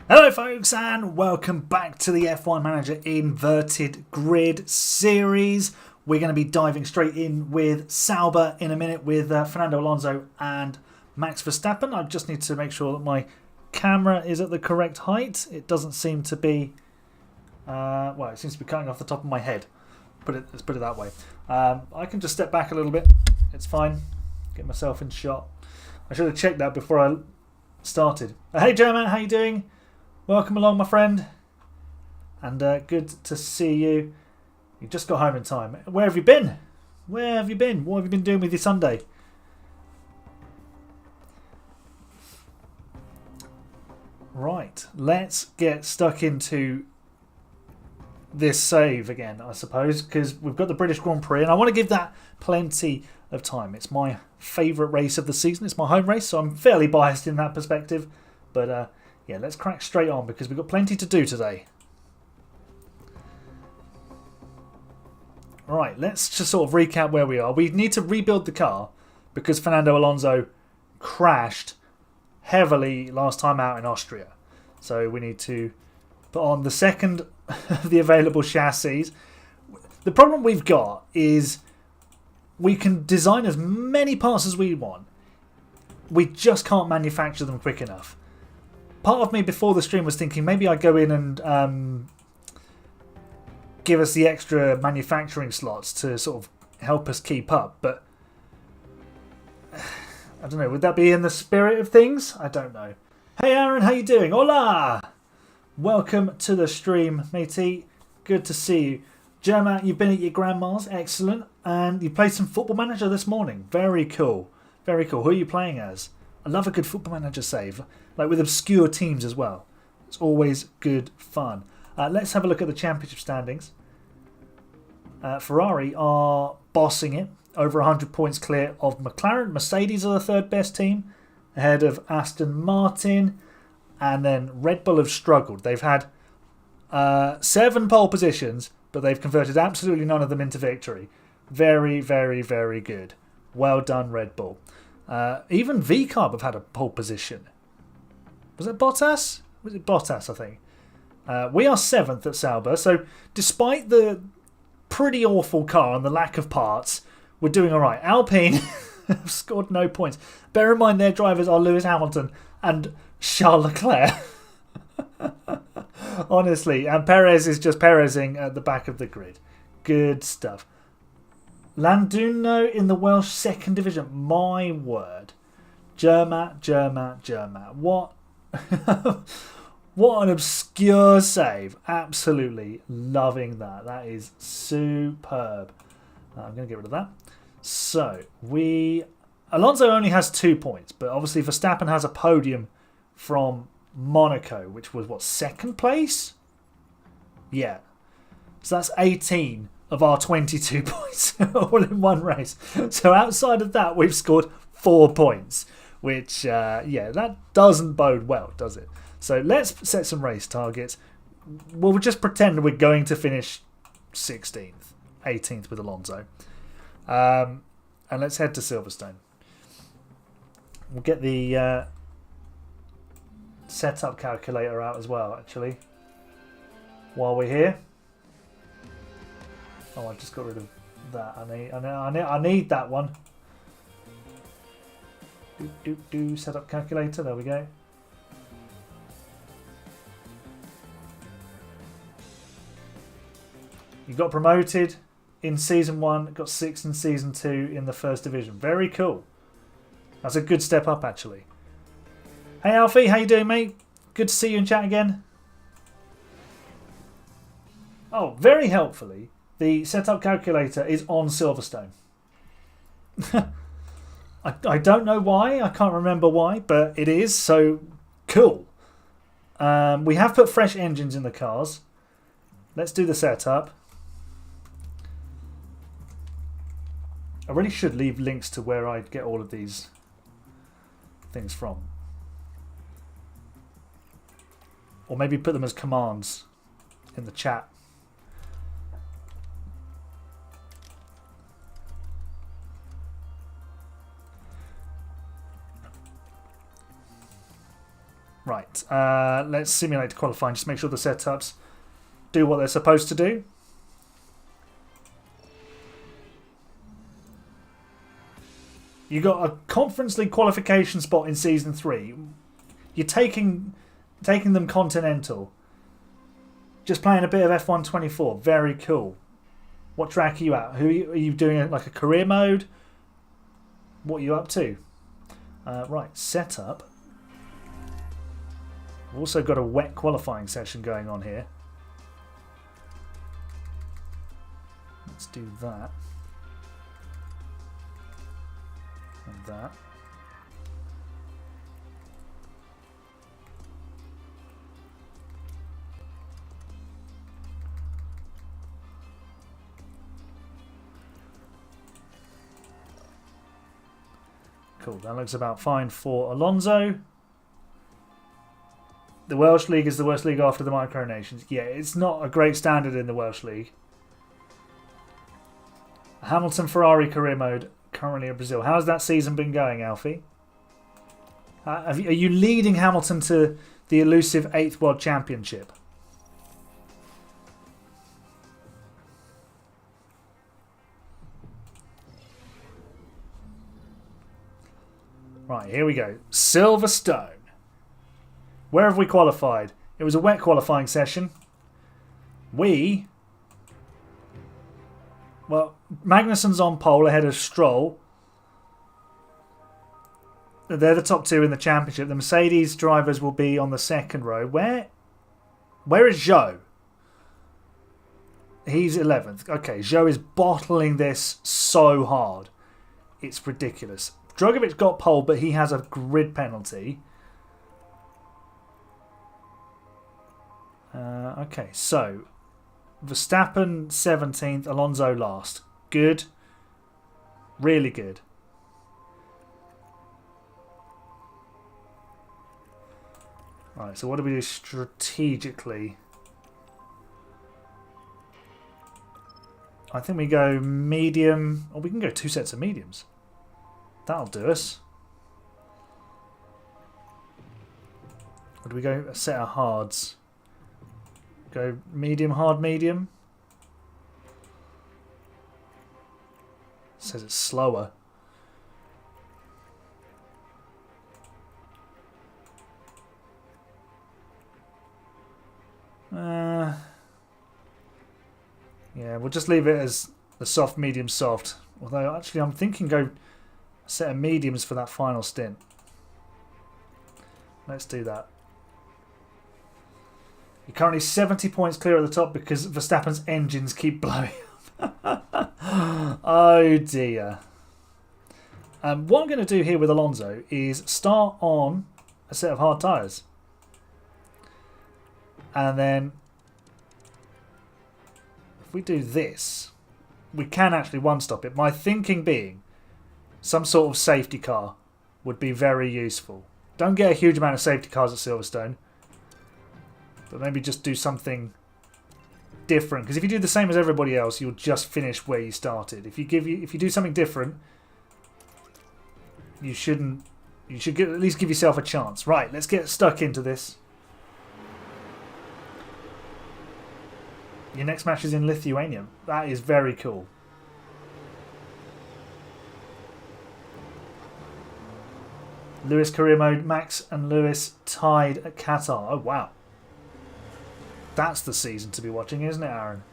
Hello folks and welcome back to the F1 Manager Inverted Grid series. We're going to be diving straight in with Sauber in a minute with Fernando Alonso and Max Verstappen. I just need to make sure that my camera is at the correct height. It doesn't seem to be, well, it seems to be cutting off the top of my head. Let's put it that way. I can just step back a little bit. It's fine. Get myself in shot. I should have checked that before I started. Hey German, how you doing? Welcome along, my friend, and good to see you. You just got home in time. Where have you been? Where have you been? What have you been doing with your Sunday? Right, let's get stuck into this save again, I suppose, because we've got the British Grand Prix, and I want to give that plenty of time. It's my favourite race of the season. It's my home race, so I'm fairly biased in that perspective, but yeah, let's crack straight on because we've got plenty to do today. Right, let's just sort of recap where we are. We need to rebuild the car because Fernando Alonso crashed heavily last time out in Austria. So we need to put on the second of the available chassis. The problem we've got is we can design as many parts as we want. We just can't manufacture them quick enough. Part of me before the stream was thinking maybe I'd go in and give us the extra manufacturing slots to sort of help us keep up, but I don't know, would that be in the spirit of things? I don't know. Hey Aaron, how you doing? Hola! Welcome to the stream, matey. Good to see you. German, you've been at your grandma's, excellent, and you played some Football Manager this morning. Very cool. Very cool. Who are you playing as? I love a good Football Manager save. Like with obscure teams as well. It's always good fun. Let's have a look at the championship standings. Ferrari are bossing it. Over 100 points clear of McLaren. Mercedes are the third best team. Ahead of Aston Martin. And then Red Bull have struggled. They've had 7 pole positions, but they've converted absolutely none of them into victory. Very, very, very good. Well done, Red Bull. Even V-Carb have had a pole position. Was it Bottas? Was it Bottas, I think? We are 7th at Sauber, so despite the pretty awful car and the lack of parts, we're doing alright. Alpine have scored no points. Bear in mind their drivers are Lewis Hamilton and Charles Leclerc. Honestly, and Perez is just Perezing at the back of the grid. Good stuff. Landuno in the Welsh 2nd Division. My word. Germa. What? What an obscure save. Absolutely loving that. That is superb. I'm going to get rid of that. So, Alonso only has 2 points, but obviously Verstappen has a podium from Monaco, which was, what, 2nd place? Yeah. So that's 18 of our 22 points all in one race. So outside of that, we've scored 4 points, which, yeah, that doesn't bode well, does it? So let's set some race targets. We'll just pretend we're going to finish 16th, 18th with Alonso. And let's head to Silverstone. We'll get the setup calculator out as well, actually, while we're here. Oh, I just got rid of that. I need that one. Setup calculator. There we go. You got promoted in Season 1, got 6th in Season 2 in the 1st Division. Very cool. That's a good step up, actually. Hey, Alfie, how you doing, mate? Good to see you in chat again. Oh, very helpfully, the setup calculator is on Silverstone. I don't know why. I can't remember why, but it is, so cool. We have put fresh engines in the cars. Let's do the setup. I really should leave links to where I get all of these things from. Or maybe put them as commands in the chat. Right, let's simulate qualifying. Just make sure the setups do what they're supposed to do. You got a Conference League qualification spot in Season 3. You're taking them continental. Just playing a bit of F1 24. Very cool. What track are you at? Are you doing like a career mode? What are you up to? Right, setup. We've also got a wet qualifying session going on here. Let's do that. And that. Cool, that looks about fine for Alonso. The Welsh League is the worst league after the Micronations. Yeah, it's not a great standard in the Welsh League. Hamilton Ferrari career mode currently in Brazil. How's that season been going, Alfie? Are you leading Hamilton to the elusive 8th World Championship? Right, here we go. Silverstone. Where have we qualified? It was a wet qualifying session. Well, Magnussen's on pole ahead of Stroll. They're the top two in the championship. The Mercedes drivers will be on the second row. Where is Zhou? He's 11th. Okay, Zhou is bottling this so hard. It's ridiculous. Drogovic got pole, but he has a grid penalty. Okay, so Verstappen 17th, Alonso last. Good. Really good. Right, so what do we do strategically? I think we go medium. Or we can go 2 sets of mediums. That'll do us. Or do we go a set of hards? Go medium, hard, medium. It says it's slower. Yeah, we'll just leave it as the soft, medium, soft. Although, actually, I'm thinking go a set of mediums for that final stint. Let's do that. You're currently 70 points clear at the top because Verstappen's engines keep blowing up. Oh dear. What I'm going to do here with Alonso is start on a set of hard tyres. And then if we do this, we can actually one-stop it. My thinking being some sort of safety car would be very useful. Don't get a huge amount of safety cars at Silverstone. But maybe just do something different. Because if you do the same as everybody else, you'll just finish where you started. If you do something different, you should at least give yourself a chance. Right, let's get stuck into this. Your next match is in Lithuania. That is very cool. Lewis career mode. Max and Lewis tied at Qatar. Oh, wow. That's the season to be watching, isn't it, Aaron?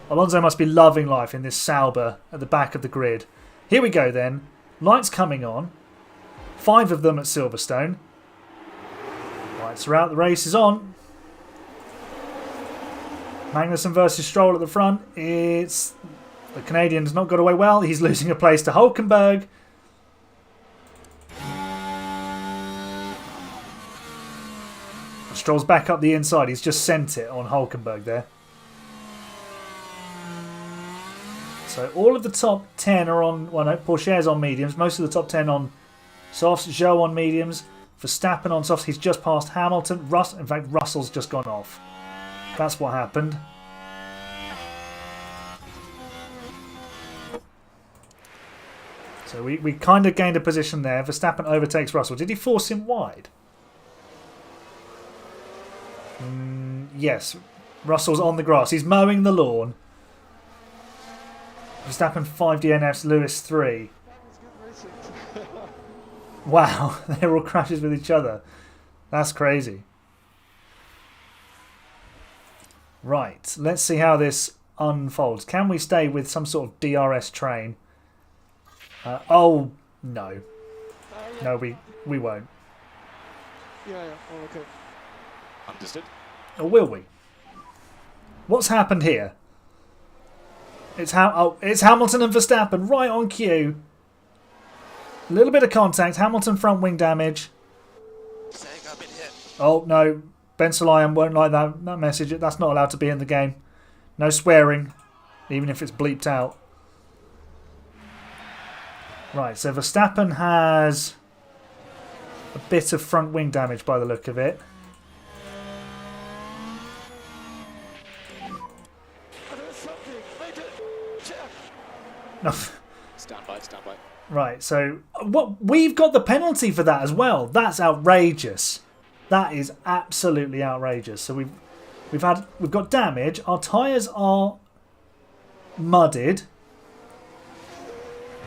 Alonso must be loving life in this Sauber at the back of the grid. Here we go then. Lights coming on. 5 of them at Silverstone. Lights are out. The race is on. Magnussen versus Stroll at the front. It's the Canadian's not got away well. He's losing a place to Hulkenberg. Stroll's back up the inside. He's just sent it on Hulkenberg there. So all of the top 10 are on... Well, no, Pourchaire's on mediums. Most of the top 10 on softs. Zhou on mediums. Verstappen on softs. He's just passed Hamilton. In fact, Russell's just gone off. That's what happened. So we kind of gained a position there. Verstappen overtakes Russell. Did he force him wide? Yes. Russell's on the grass. He's mowing the lawn. Verstappen 5 DNFs, Lewis 3. Wow, they're all crashes with each other. That's crazy. Right, let's see how this unfolds. Can we stay with some sort of DRS train? Oh, no. No, we won't. Yeah. Oh, okay. Understood. Or will we? What's happened here? It's Hamilton and Verstappen right on cue. A little bit of contact. Hamilton front wing damage. Saying I've been hit. Oh, no. Ben Sulayem won't like that message. That's not allowed to be in the game. No swearing, even if it's bleeped out. Right, so Verstappen has a bit of front wing damage by the look of it. No. Stand by. Right, so we've got the penalty for that as well. That's outrageous. That is absolutely outrageous. So we've got damage. Our tyres are mudded,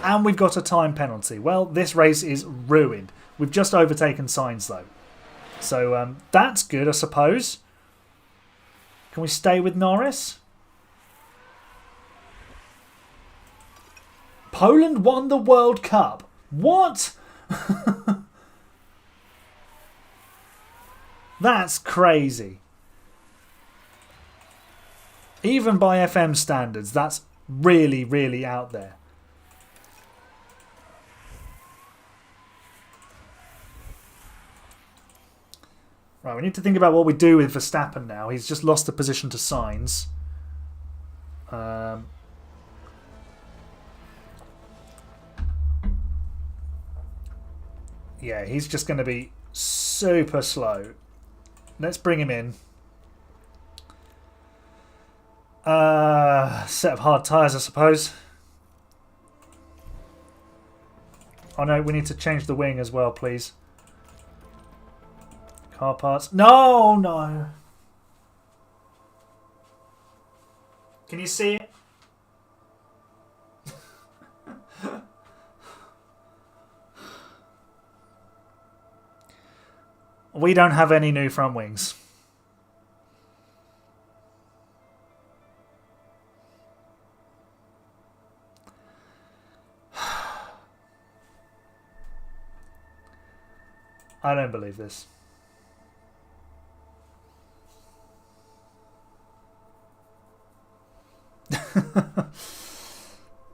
and we've got a time penalty. Well, this race is ruined. We've just overtaken Sainz though, so that's good, I suppose. Can we stay with Norris? Poland won the World Cup. What? That's crazy. Even by FM standards, that's really, really out there. Right, we need to think about what we do with Verstappen now. He's just lost the position to Sainz. Yeah, he's just going to be super slow. Let's bring him in. Set of hard tyres, I suppose. Oh no, we need to change the wing as well, please. Car parts. No! Can you see it? We don't have any new front wings. I don't believe this.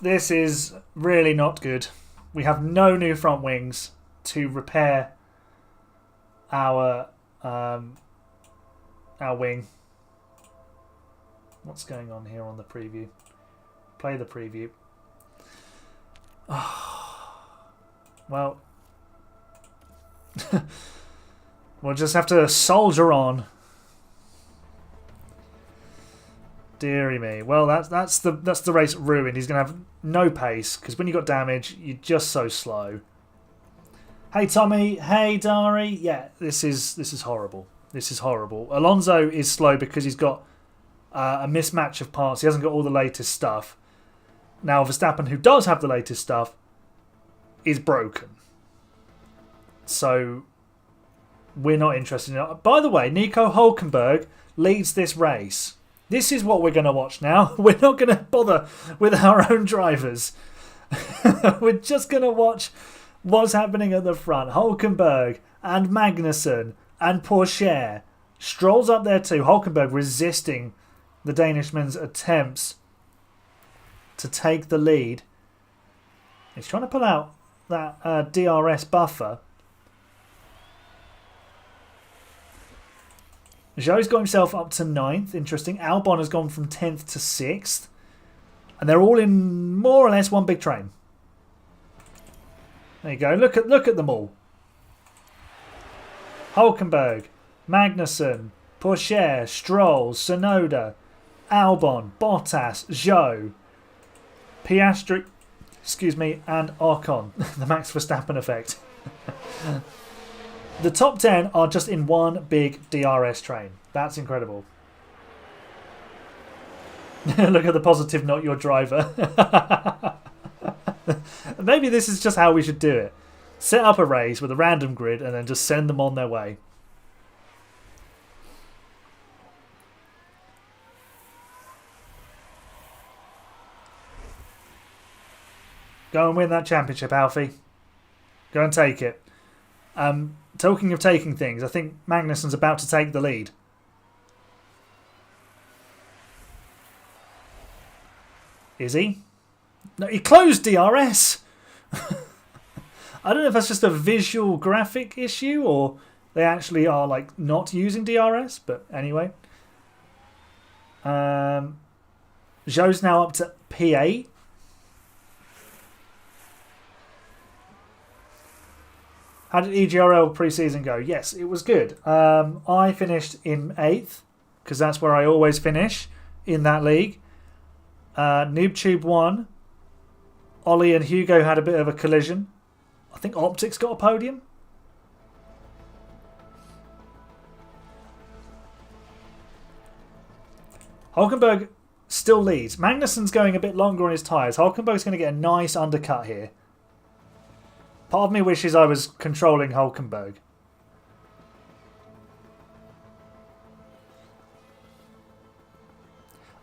This is really not good. We have no new front wings to repair our wing. What's going on here on the preview? Play the preview. Well, we'll just have to soldier on. Deary me. Well, that's the race ruined. He's gonna have no pace because when you got damage, you're just so slow. Hey Tommy, hey Dari. Yeah, this is horrible. This is horrible. Alonso is slow because he's got a mismatch of parts. He hasn't got all the latest stuff. Now Verstappen, who does have the latest stuff, is broken. So we're not interested in it. By the way, Nico Hülkenberg leads this race. This is what we're going to watch now. We're not going to bother with our own drivers. We're just going to watch what's happening at the front. Hülkenberg and Magnussen and Pourchaire. Stroll's up there too. Hülkenberg resisting the Danishman's attempts to take the lead. He's trying to pull out that DRS buffer. Zhou's got himself up to 9th. Interesting. Albon has gone from 10th to 6th. And they're all in more or less one big train. There you go. Look at them all. Hülkenberg, Magnussen, Pourchaire, Stroll, Tsunoda, Albon, Bottas, Zhou, Piastri, excuse me, and Ocon, the Max Verstappen effect. The top 10 are just in one big DRS train. That's incredible. Look at the positive, not your driver. Maybe this is just how we should do it. Set up a race with a random grid and then just send them on their way. Go and win that championship, Alfie. Go and take it. Talking of taking things, I think Magnussen's about to take the lead. Is he? No, he closed DRS. I don't know if that's just a visual graphic issue or they actually are like not using DRS, but anyway. Zhou's now up to P8. How did EGRL pre-season go? Yes, it was good. I finished in 8th because that's where I always finish in that league. NoobTube won. Ollie and Hugo had a bit of a collision. I think Optics got a podium. Hulkenberg still leads. Magnussen's going a bit longer on his tyres. Hulkenberg's going to get a nice undercut here. Part of me wishes I was controlling Hulkenberg.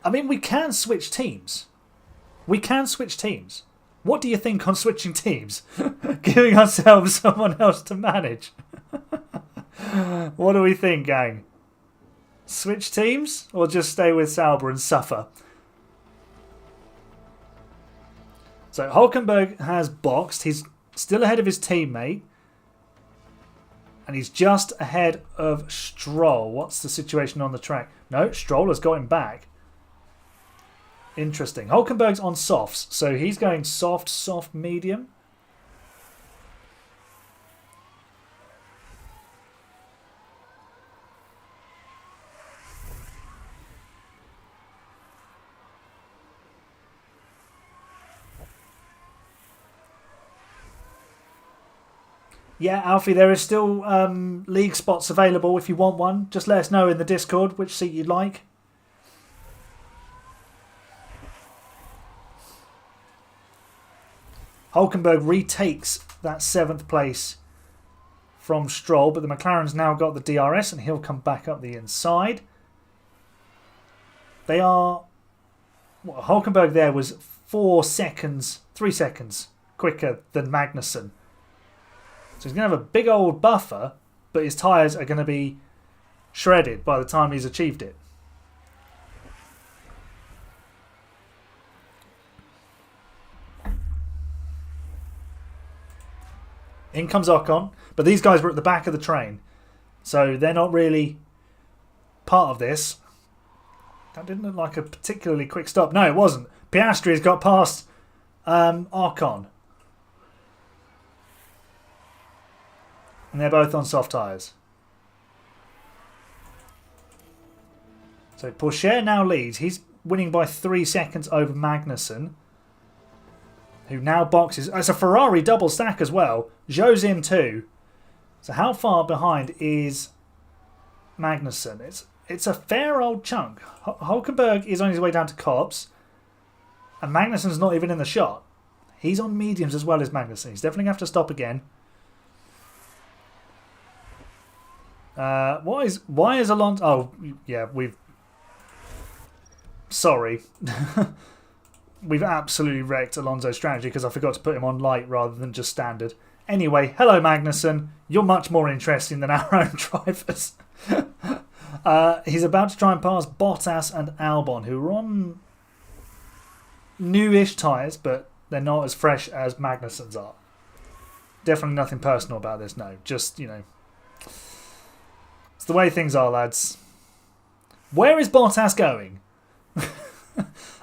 I mean, we can switch teams. We can switch teams. What do you think on switching teams? Giving ourselves someone else to manage. What do we think, gang? Switch teams or just stay with Sauber and suffer? So Hulkenberg has boxed. He's still ahead of his teammate. And he's just ahead of Stroll. What's the situation on the track? No, Stroll has got him back. Interesting. Hulkenberg's on softs, so he's going soft, soft, medium. Yeah, Alfie, there is still league spots available if you want one. Just let us know in the Discord which seat you'd like. Hulkenberg retakes that 7th place from Stroll, but the McLaren's now got the DRS and he'll come back up the inside. They are... Well, Hulkenberg there was 3 seconds quicker than Magnussen. So he's going to have a big old buffer, but his tyres are going to be shredded by the time he's achieved it. In comes Ocon, but these guys were at the back of the train, so they're not really part of this. That didn't look like a particularly quick stop. No, it wasn't. Piastri's got past Ocon. And they're both on soft tyres. So Pourchaire now leads. He's winning by 3 seconds over Magnussen, who now boxes. It's a Ferrari double stack as well. Zhou's in too. So how far behind is Magnussen? It's a fair old chunk. Hulkenberg is on his way down to Copse, and Magnussen's not even in the shot. He's on mediums as well as Magnussen. He's definitely going to have to stop again. Why is Alonso... Oh, yeah, Sorry. We've absolutely wrecked Alonso's strategy because I forgot to put him on light rather than just standard. Anyway, hello Magnussen. You're much more interesting than our own drivers. He's about to try and pass Bottas and Albon, who are on newish tyres, but they're not as fresh as Magnussen's are. Definitely nothing personal about this, no. Just, you know... It's the way things are, lads. Where is Bottas going?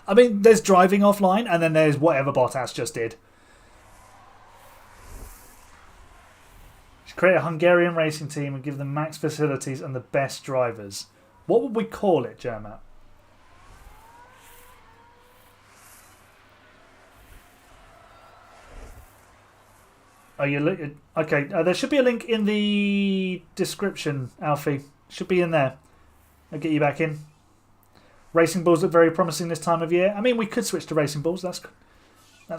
I mean, there's driving offline, and then there's whatever Bottas just did. Should create a Hungarian racing team and give them max facilities and the best drivers. What would we call it, Jermat? Are you okay? There should be a link in the description, Alfie. Should be in there. I'll get you back in. Racing Bulls look very promising this time of year. I mean, we could switch to Racing Bulls. That's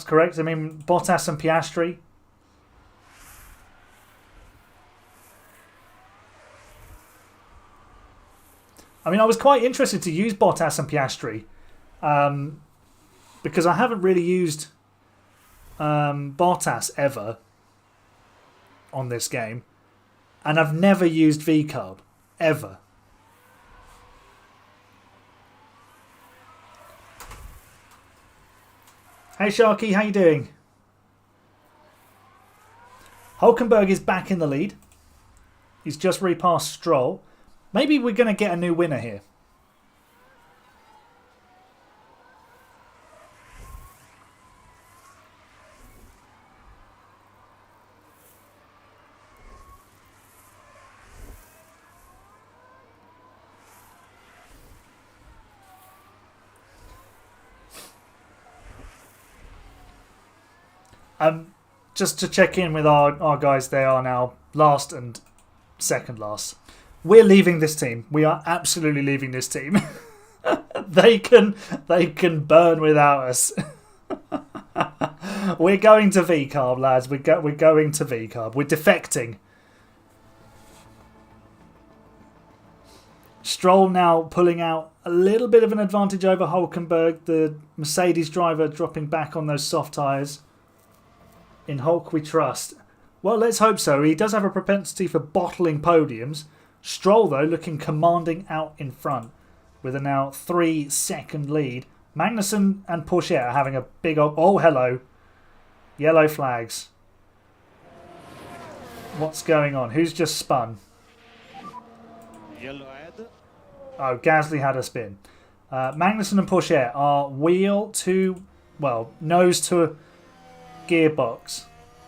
correct. I mean, Bottas and Piastri. I mean, I was quite interested to use Bottas and Piastri because I haven't really used Bottas ever on this game, and I've never used VCarb ever. Hey Sharky, how you doing? Hulkenberg is back in the lead. He's just repassed Stroll. Maybe we're going to get a new winner here. Just to check in with our guys, they are now last and second last. We're leaving this team. We are absolutely leaving this team. They can burn without us. We're going to VCarb, lads. We're going to VCarb. We're defecting. Stroll now pulling out a little bit of an advantage over Hulkenberg. The Mercedes driver dropping back on those soft tyres. In Hulk we trust. Well, let's hope so. He does have a propensity for bottling podiums. Stroll, though, looking commanding out in front with a now 3-second lead. Magnussen and Porsche are having a big old... Oh, hello. Yellow flags. What's going on? Who's just spun? Yellow head. Oh, Gasly had a spin. Magnussen and Porsche are nose to gearbox.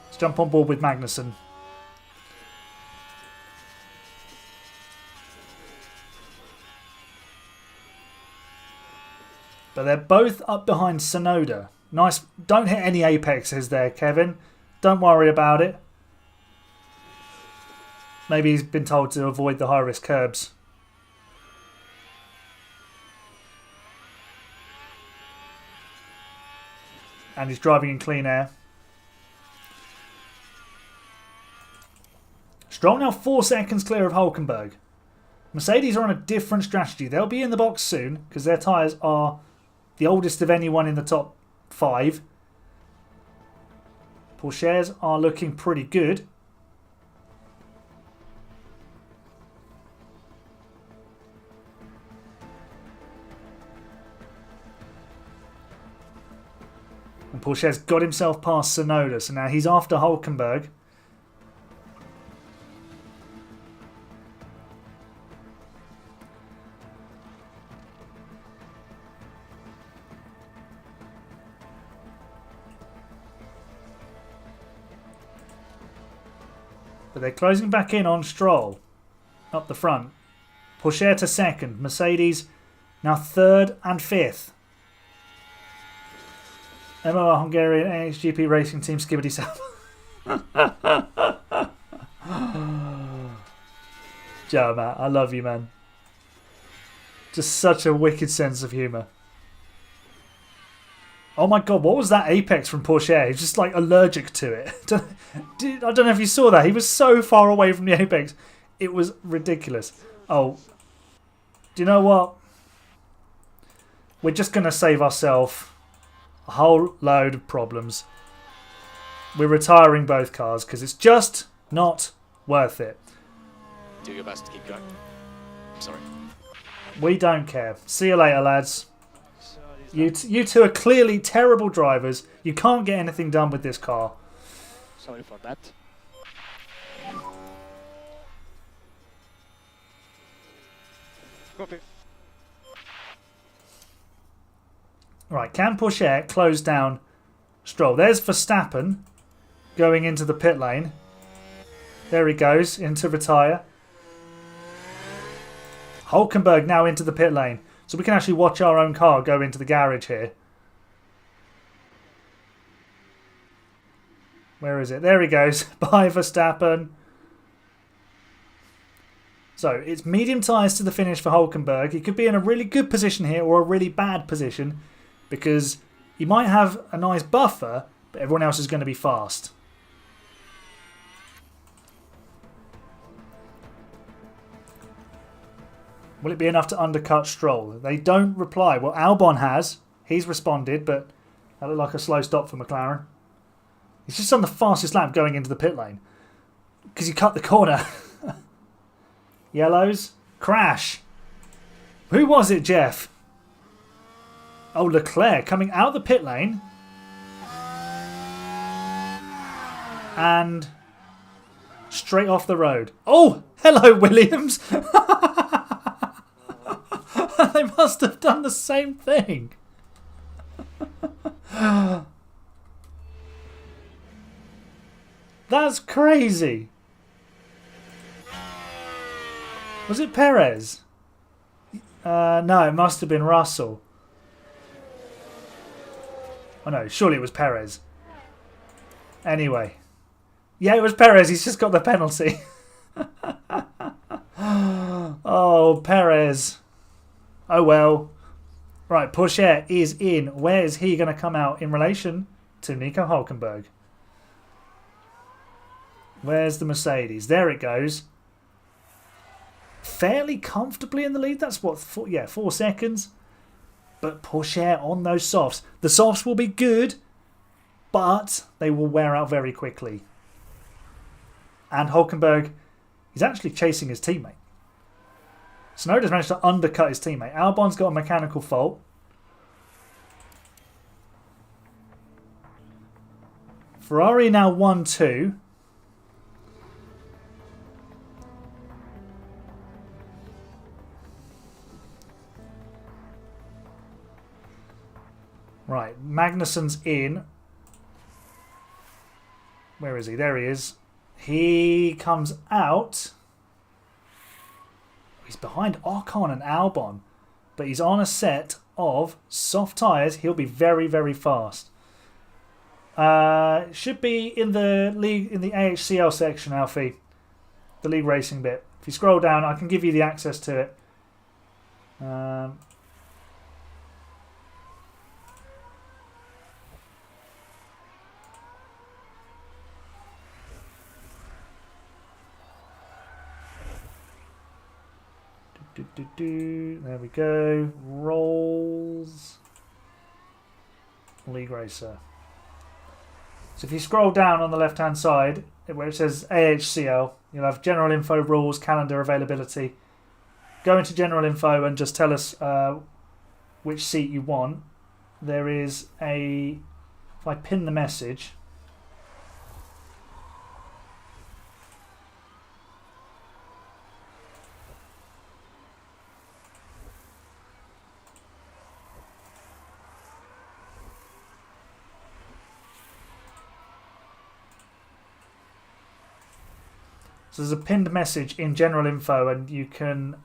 Let's jump on board with Magnussen. But they're both up behind Sonoda. Nice. Don't hit any apexes there, Kevin. Don't worry about it. Maybe he's been told to avoid the high-risk curbs. And he's driving in clean air. Stroll now 4 seconds clear of Hulkenberg. Mercedes are on a different strategy. They'll be in the box soon because their tyres are the oldest of anyone in the top 5. Porsches are looking pretty good. And Porsche's got himself past Sonoda, so now he's after Hulkenberg. But they're closing back in on Stroll up the front. Porsche to second. Mercedes now third and fifth. MOR Hungarian AHGP Racing Team Skibbity Sap. Joe, Matt, I love you, man. Just such a wicked sense of humour. Oh my god, what was that apex from Porsche? He's just like allergic to it. I don't know if you saw that. He was so far away from the apex. It was ridiculous. Oh, do you know what? We're just going to save ourselves a whole load of problems. We're retiring both cars because it's just not worth it. Do your best to keep going. Sorry. We don't care. See you later, lads. You two are clearly terrible drivers. You can't get anything done with this car. Sorry for that. Copy. Right, can Porsche close down Stroll? There's Verstappen going into the pit lane. There he goes, into retire. Hulkenberg now into the pit lane. So we can actually watch our own car go into the garage here. Where is it? There he goes. Bye, Verstappen. So it's medium tyres to the finish for Hulkenberg. He could be in a really good position here or a really bad position because he might have a nice buffer, but everyone else is going to be fast. Will it be enough to undercut Stroll? They don't reply. Well, Albon has. He's responded, but that looked like a slow stop for McLaren. He's just on the fastest lap going into the pit lane because he cut the corner. Yellows. Crash. Who was it, Jeff? Oh, Leclerc coming out the pit lane. And straight off the road. Oh, hello, Williams. They must have done the same thing. That's crazy. Was it Perez? No, it must have been Russell. Oh no, surely it was Perez. Anyway. Yeah, it was Perez. He's just got the penalty. Oh, Perez. Oh well. Right, Pourchaire is in. Where is he going to come out in relation to Nico Hulkenberg? Where's the Mercedes? There it goes. Fairly comfortably in the lead. That's what, 4 seconds. But Pourchaire on those softs. The softs will be good, but they will wear out very quickly. And Hulkenberg is actually chasing his teammate. Tsunoda's managed to undercut his teammate. Albon's got a mechanical fault. Ferrari now 1-2. Right, Magnussen's in. Where is he? There he is. He comes out. He's behind Ocon and Albon, but he's on a set of soft tyres. He'll be very, very fast. Should be in the league, in the AHCL section, Alfie. The league racing bit. If you scroll down, I can give you the access to it. There we go. Rolls. League Racer. So if you scroll down on the left hand side where it says AHCL, you'll have general info, rules, calendar, availability. Go into general info and just tell us which seat you want. There is a, if I pin the message, so there's a pinned message in general info and you can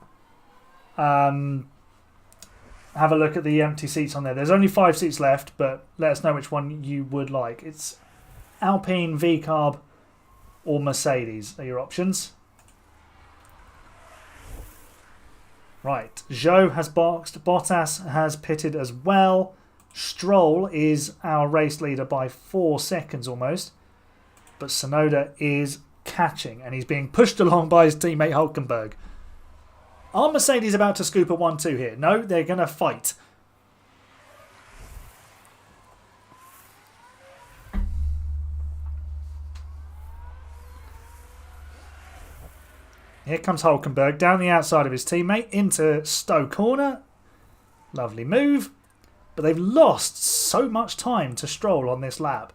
have a look at the empty seats on there. There's only 5 seats left, but let us know which one you would like. It's Alpine, V-Carb or Mercedes are your options. Right, Zhou has boxed, Bottas has pitted as well. Stroll is our race leader by 4 seconds almost, but Tsunoda is catching and he's being pushed along by his teammate Hulkenberg. Are Mercedes about to scoop a 1-2 here? No, they're going to fight. Here comes Hulkenberg down the outside of his teammate into Stowe corner. Lovely move. But they've lost so much time to Stroll on this lap.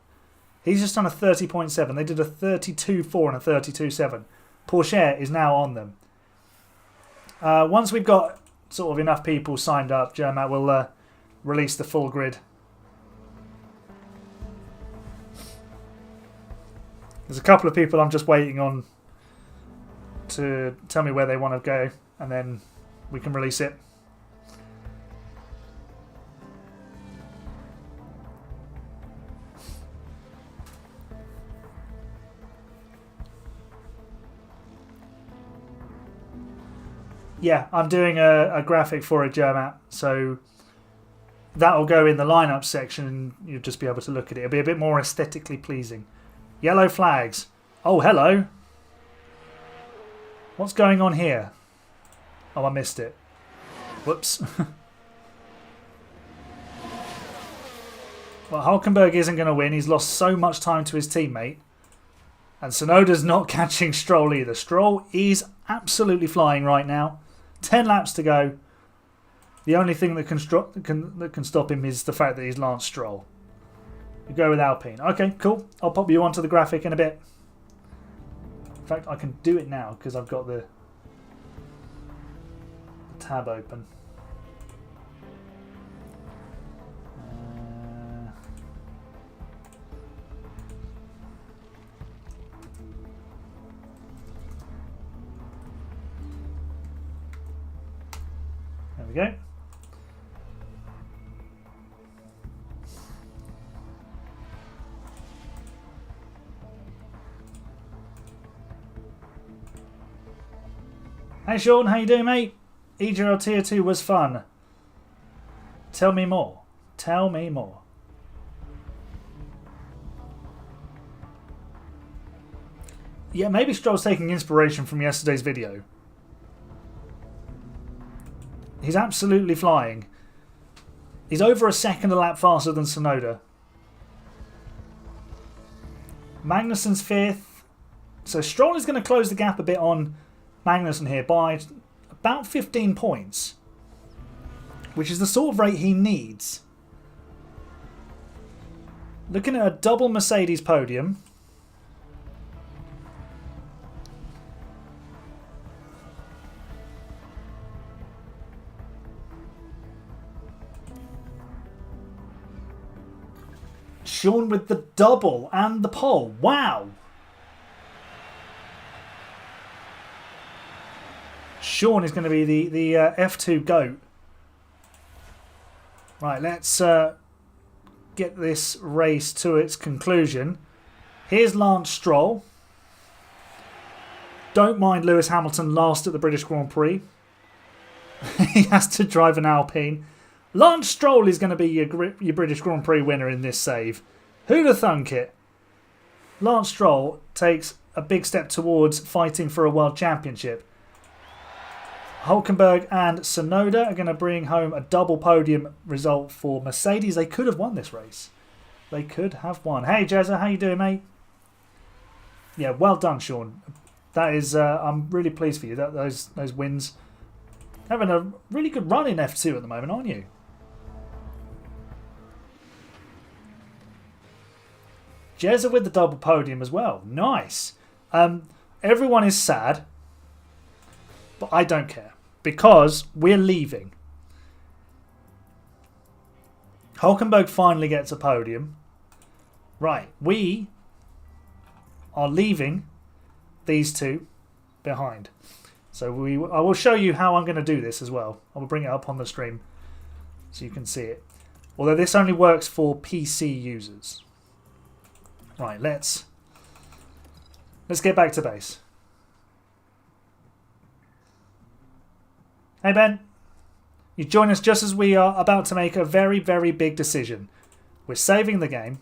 He's just done a 30.7. They did a 32.4 and a 32.7. Pourchaire is now on them. Once we've got sort of enough people signed up, Jermat will release the full grid. There's a couple of people I'm just waiting on to tell me where they want to go, and then we can release it. Yeah, I'm doing a graphic for it, Germat. So that'll go in the lineup section and you'll just be able to look at it. It'll be a bit more aesthetically pleasing. Yellow flags. Oh, hello. What's going on here? Oh, I missed it. Whoops. Well, Hulkenberg isn't going to win. He's lost so much time to his teammate. And Tsunoda's not catching Stroll either. Stroll is absolutely flying right now. 10 laps to go. The only thing that can stop him is the fact that he's Lance Stroll. You go with Alpine. Okay, cool. I'll pop you onto the graphic in a bit. In fact, I can do it now because I've got the tab open. There we go. Hey Sean, how you doing, mate? EGL Tier 2 was fun. Tell me more. Tell me more. Yeah, maybe Stroll's taking inspiration from yesterday's video. He's absolutely flying. He's over a second a lap faster than Tsunoda. Magnussen's 5th. So Stroll is going to close the gap a bit on Magnussen here by about 15 points, which is the sort of rate he needs. Looking at a double Mercedes podium. Sean with the double and the pole. Wow. Sean is going to be the F2 GOAT. Right, let's get this race to its conclusion. Here's Lance Stroll. Don't mind Lewis Hamilton last at the British Grand Prix. He has to drive an Alpine. Lance Stroll is going to be your British Grand Prix winner in this save. Who'd have thunk it? Lance Stroll takes a big step towards fighting for a world championship. Hulkenberg and Tsunoda are going to bring home a double podium result for Mercedes. They could have won this race. They could have won. Hey, Jezza, how you doing, mate? Yeah, well done, Sean. That is, I'm really pleased for you. Those wins. Having a really good run in F2 at the moment, aren't you? Jezza with the double podium as well. Nice. Everyone is sad, but I don't care because we're leaving. Hulkenberg finally gets a podium. Right, we are leaving these two behind. So I will show you how I'm going to do this as well. I will bring it up on the stream so you can see it. Although this only works for PC users. Right, let's get back to base. Hey Ben, you join us just as we are about to make a very, very big decision. We're saving the game.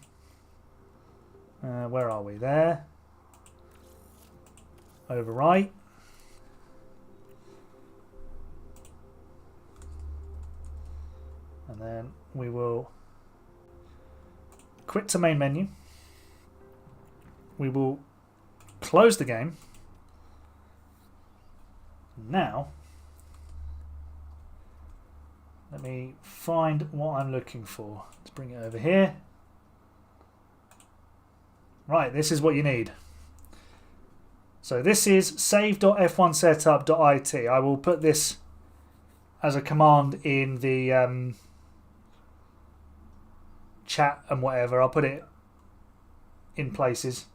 Where are we? There. Overwrite. And then we will quit to main menu. We will close the game. Now, let me find what I'm looking for. Let's bring it over here. Right, this is what you need. So this is save.f1setup.it. I will put this as a command in the chat and whatever. I'll put it in places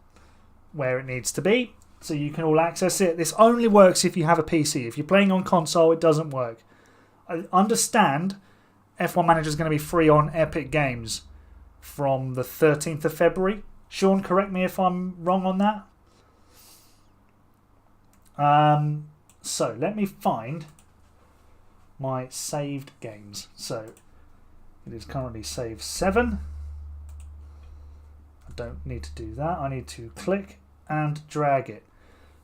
where it needs to be so you can all access it. This only works if you have a PC. If you're playing on console, it doesn't work. I understand F1 Manager is going to be free on Epic Games from the 13th of February. Sean, correct me if I'm wrong on that. So let me find my saved games. So it is currently save 7. I don't need to do that. I need to click and drag it.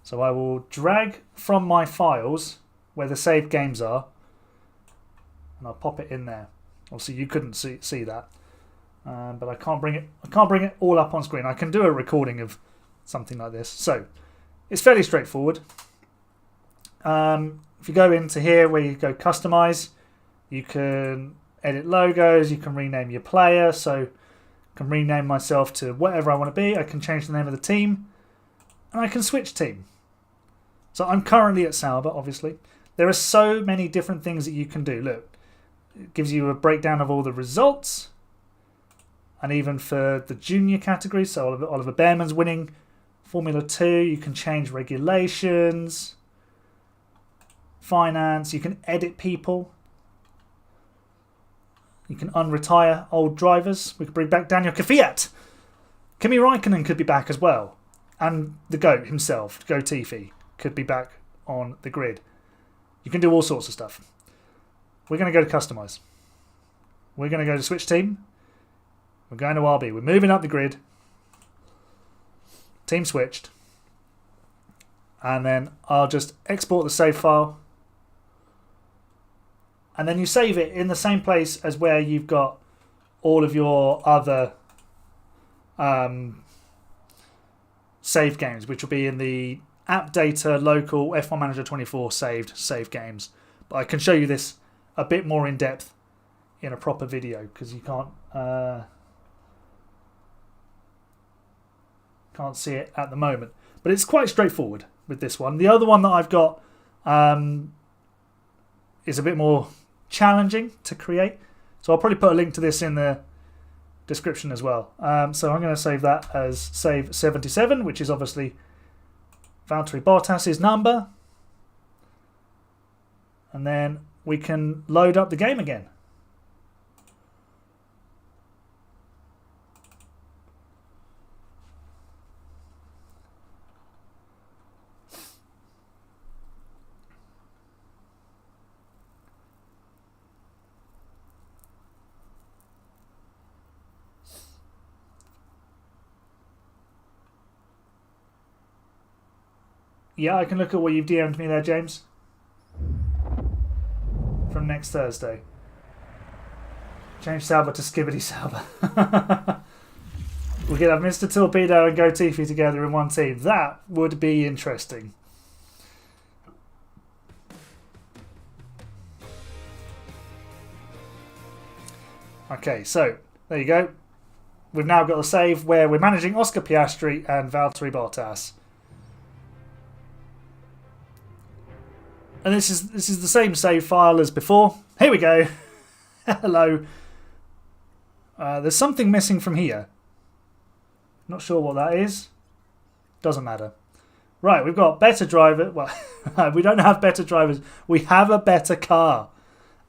So I will drag from my files where the saved games are, and I'll pop it in there. Obviously you couldn't see that, but I can't bring it all up on screen. I can do a recording of something like this. So it's fairly straightforward. If you go into here where you go customize, you can edit logos, you can rename your player. So I can rename myself to whatever I want to be. I can change the name of the team, and I can switch team. So I'm currently at Sauber, obviously. There are so many different things that you can do. Look, it gives you a breakdown of all the results, and even for the junior category. So Oliver Behrman's winning Formula 2. You can change regulations, finance. You can edit people. You can unretire old drivers. We could bring back Daniel Kvyat. Kimi Raikkonen could be back as well. And the GOAT himself, Go Tifi, could be back on the grid. You can do all sorts of stuff. We're going to go to customize. We're going to go to switch team. We're going to RB. We're moving up the grid. Team switched. And then I'll just export the save file. And then you save it in the same place as where you've got all of your other save games, which will be in the app data local F1 Manager 24 saved save games. But I can show you this a bit more in depth in a proper video, because you can't see it at the moment. But it's quite straightforward with this one. The other one that I've got is a bit more challenging to create, so I'll probably put a link to this in the description as well. So I'm going to save that as save 77, which is obviously Valtteri Bottas's number, and then we can load up the game again. Yeah, I can look at what you've DM'd me there, James. From next Thursday. Change Sauber to Skibbity Sauber. We could have Mr. Torpedo and Go Tifi together in one team. That would be interesting. Okay, so there you go. We've now got a save where we're managing Oscar Piastri and Valtteri Bottas. And this is the same save file as before. Here we go. Hello. There's something missing from here. Not sure what that is. Doesn't matter. Right, we've got better driver. Well, we don't have better drivers. We have a better car.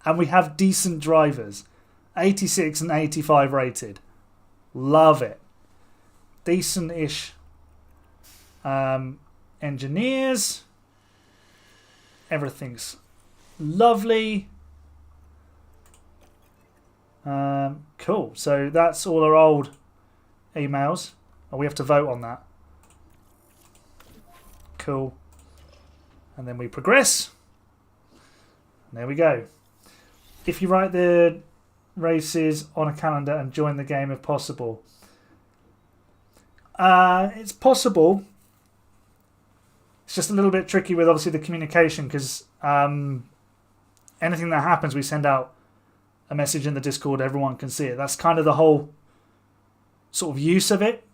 And we have decent drivers. 86 and 85 rated. Love it. Decent-ish engineers. Everything's lovely. Cool. So that's all our old emails. Oh, we have to vote on that. Cool. And then we progress. And there we go. If you write the races on a calendar and join the game if possible. It's possible. It's just a little bit tricky with obviously the communication, because anything that happens, we send out a message in the Discord, everyone can see it. That's kind of the whole sort of use of it.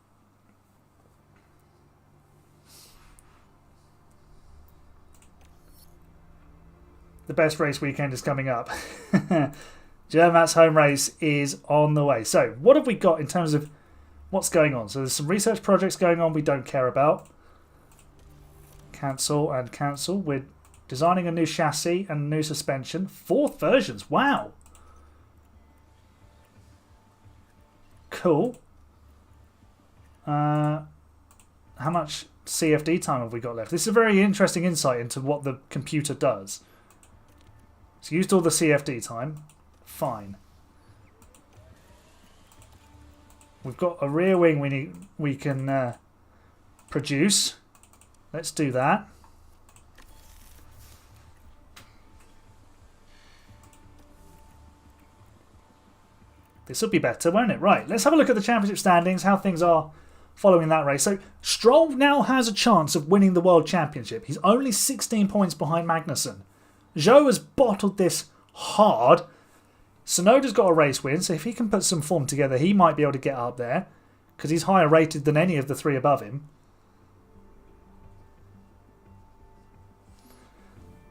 The best race weekend is coming up. Germat's home race is on the way. So what have we got in terms of what's going on? So there's some research projects going on we don't care about. Cancel and cancel. We're designing a new chassis and new suspension. 4th versions. Wow. Cool. How much CFD time have we got left? This is a very interesting insight into what the computer does. So used all the CFD time. Fine. We've got a rear wing we can produce. Let's do that. This will be better, won't it? Right, let's have a look at the championship standings, how things are following that race. So Stroll now has a chance of winning the World Championship. He's only 16 points behind Magnussen. Zhou has bottled this hard. Tsunoda's got a race win, so if he can put some form together, he might be able to get up there because he's higher rated than any of the three above him.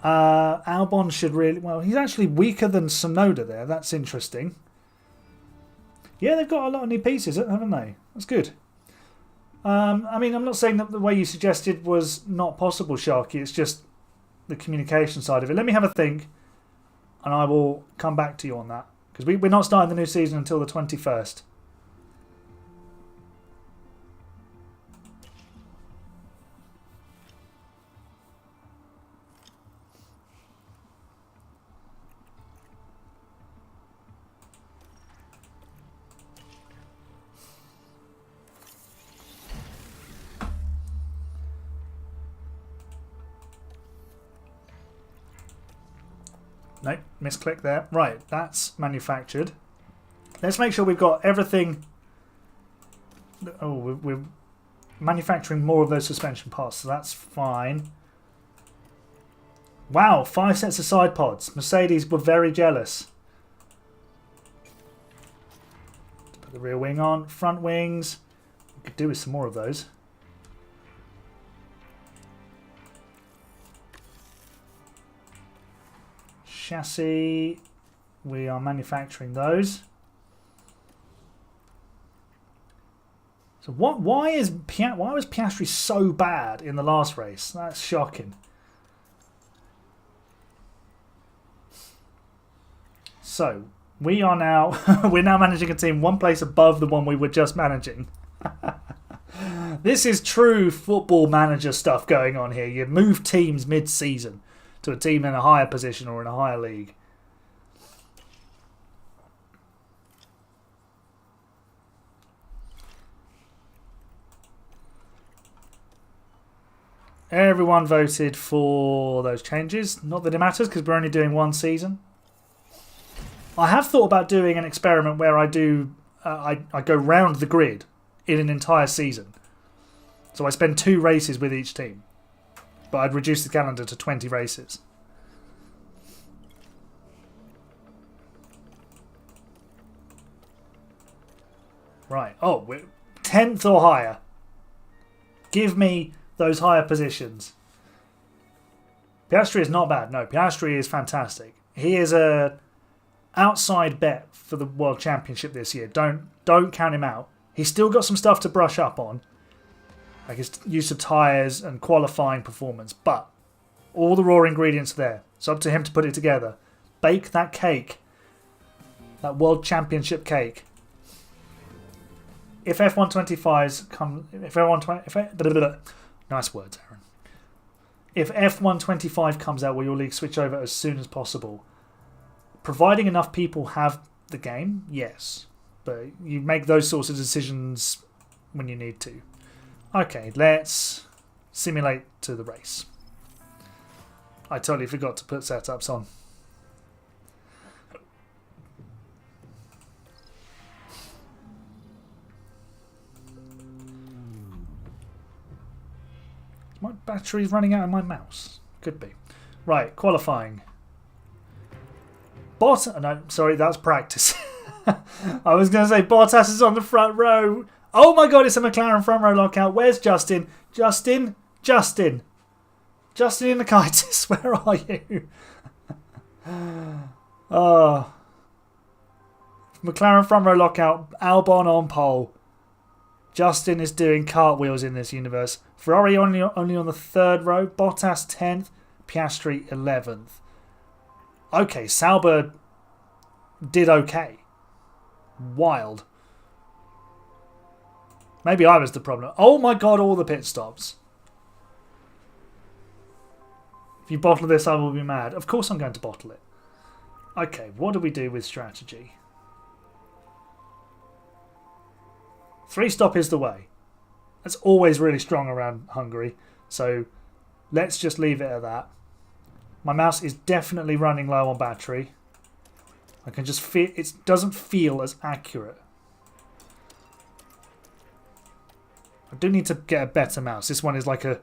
Albon should really... Well, he's actually weaker than Tsunoda there. That's interesting. Yeah, they've got a lot of new pieces, haven't they? That's good. I mean, I'm not saying that the way you suggested was not possible, Sharky. It's just the communication side of it. Let me have a think, and I will come back to you on that. Because we're not starting the new season until the 21st. Nope, misclick there. Right, that's manufactured. Let's make sure we've got everything. Oh, we're manufacturing more of those suspension parts, so that's fine. Wow, 5 sets of side pods. Mercedes were very jealous. Let's put the rear wing on. Front wings. We could do with some more of those. Chassis, we are manufacturing those. So why was Piastri so bad in the last race? That's shocking. So we are now we're now managing a team one place above the one we were just managing. This is true football manager stuff going on here. You move teams mid-season to a team in a higher position or in a higher league. Everyone voted for those changes. Not that it matters because we're only doing one season. I have thought about doing an experiment where I do I go round the grid in an entire season. So I spend 2 races with each team. But I'd reduce the calendar to 20 races. Right. Oh, we're 10th or higher. Give me those higher positions. Piastri is not bad. No, Piastri is fantastic. He is a outside bet for the World Championship this year. Don't count him out. He's still got some stuff to brush up on. Like his use of tyres and qualifying performance. But all the raw ingredients are there. It's up to him to put it together. Bake that cake. That World Championship cake. If F125s come... Nice words, Aaron. If F125 comes out, will your league switch over as soon as possible? Providing enough people have the game, yes. But you make those sorts of decisions when you need to. Okay, let's simulate to the race. I totally forgot to put setups on. Is my battery running out of my mouse? Could be. Right, qualifying. No, sorry, that's practice. I was going to say Bottas is on the front row. Oh my god, it's a McLaren front row lockout. Where's Justin? Justin in the Kitis, where are you? Oh. McLaren front row lockout. Albon on pole. Justin is doing cartwheels in this universe. Ferrari only on the 3rd row. Bottas 10th. Piastri 11th. Okay, Sauber did okay. Wild. Maybe I was the problem. Oh my god, all the pit stops. If you bottle this, I will be mad. Of course I'm going to bottle it. Okay, what do we do with strategy? 3-stop is the way. That's always really strong around Hungary. So let's just leave it at that. My mouse is definitely running low on battery. I can just feel it doesn't feel as accurate. I do need to get a better mouse. This one is like a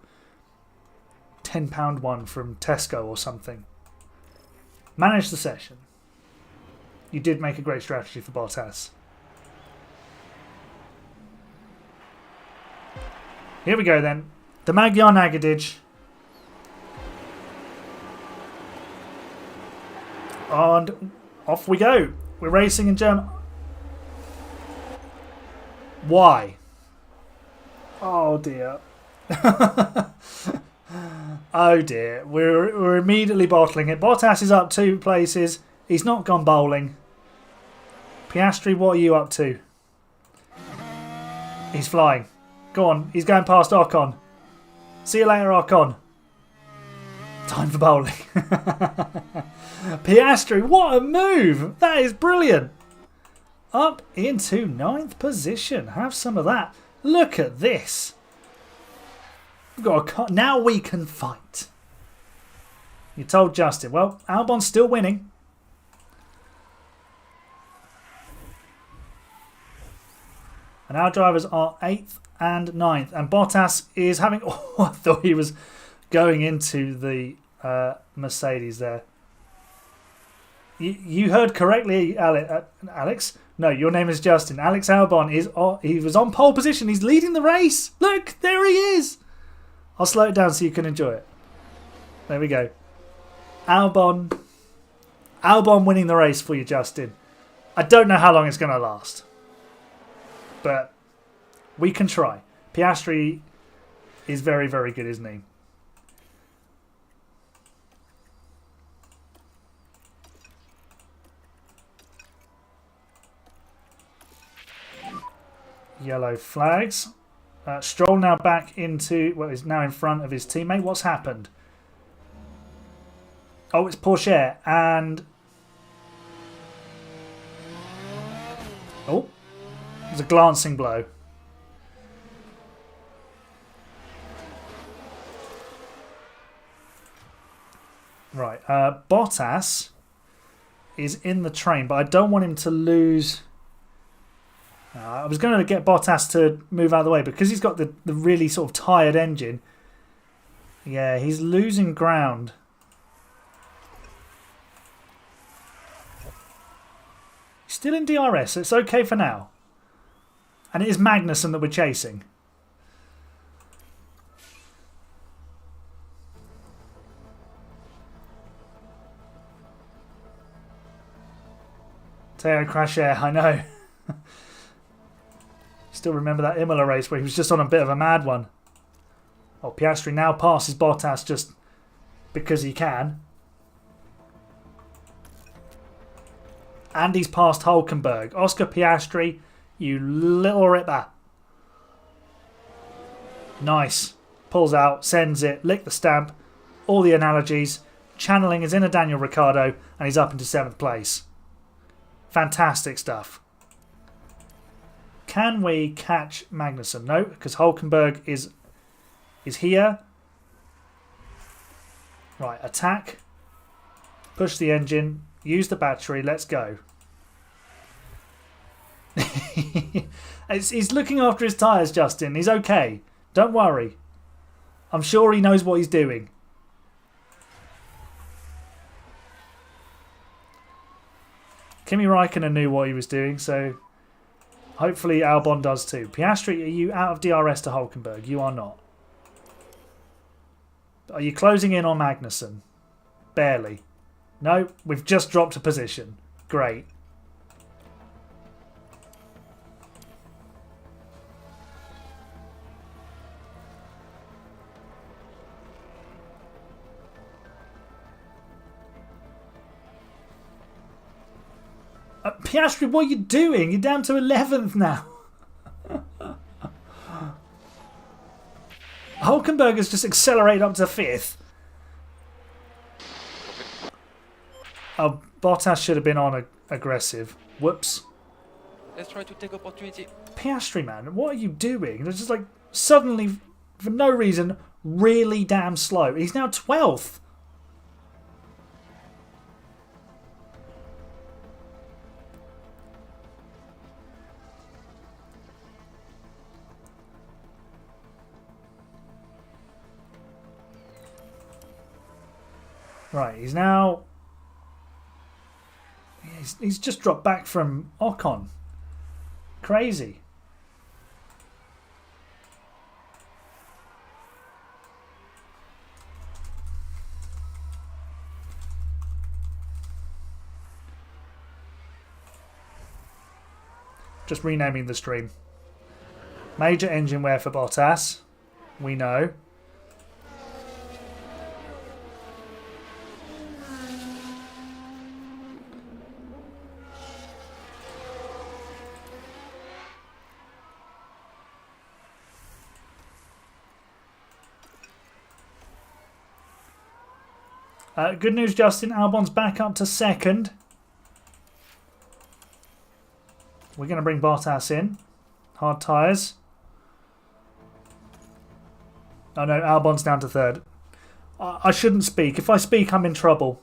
£10 one from Tesco or something. Manage the session. You did make a great strategy for Bottas. Here we go then. The Magyar Nagadij. And off we go. We're racing in Germany. Why? Oh dear. Oh dear. We're immediately bottling it. Bottas is up 2 places. He's not gone bowling. Piastri, what are you up to? He's flying. Go on. He's going past Ocon. See you later, Ocon. Time for bowling. Piastri, what a move. That is brilliant. Up into 9th position. Have some of that. Look at this. We've got now we can fight. You told Justin. Well, Albon's still winning. And our drivers are 8th and 9th. And Bottas is having... Oh, I thought he was going into the Mercedes there. You heard correctly, Alex. No, your name is Justin. Alex Albon he was on pole position. He's leading the race. Look, there he is. I'll slow it down so you can enjoy it. There we go. Albon winning the race for you, Justin. I don't know how long it's going to last. But we can try. Piastri is very, very good, isn't he? Yellow flags. Stroll now back into... Well, he's now in front of his teammate. What's happened? Oh, it's Porsche. And... Oh. It was a glancing blow. Right. Bottas is in the train, but I don't want him to lose... I was going to get Bottas to move out of the way because he's got the really sort of tired engine. Yeah, he's losing ground. He's still in DRS, so it's okay for now. And it is Magnussen that we're chasing. Teo Crasher, I know. Still remember that Imola race where he was just on a bit of a mad one. Oh, Piastri now passes Bottas just because he can. And he's passed Hülkenberg. Oscar Piastri, you little ripper. Nice. Pulls out, sends it, lick the stamp. All the analogies. Channeling his inner Daniel Ricciardo and he's up into 7th place. Fantastic stuff. Can we catch Magnussen? No, because Hülkenberg is here. Right, attack. Push the engine. Use the battery. Let's go. He's looking after his tyres, Justin. He's okay. Don't worry. I'm sure he knows what he's doing. Kimi Räikkönen knew what he was doing, so hopefully Albon does too. Piastri, are you out of DRS to Hülkenberg? You are not. Are you closing in on Magnussen? Barely. No, we've just dropped a position. Great. Piastri, what are you doing? You're down to 11th now. Hülkenberg has just accelerated up to 5th. Oh, Bottas should have been on aggressive. Whoops. Let's try to take opportunity. Piastri, man, what are you doing? They're just like suddenly, for no reason, really damn slow. He's now 12th. Right, he's now... He's just dropped back from Ocon. Crazy. Just renaming the stream. Major engine wear for Bottas. We know. Good news, Justin. Albon's back up to second. We're going to bring Bottas in. Hard tyres. Oh no, Albon's down to third. I shouldn't speak. If I speak, I'm in trouble.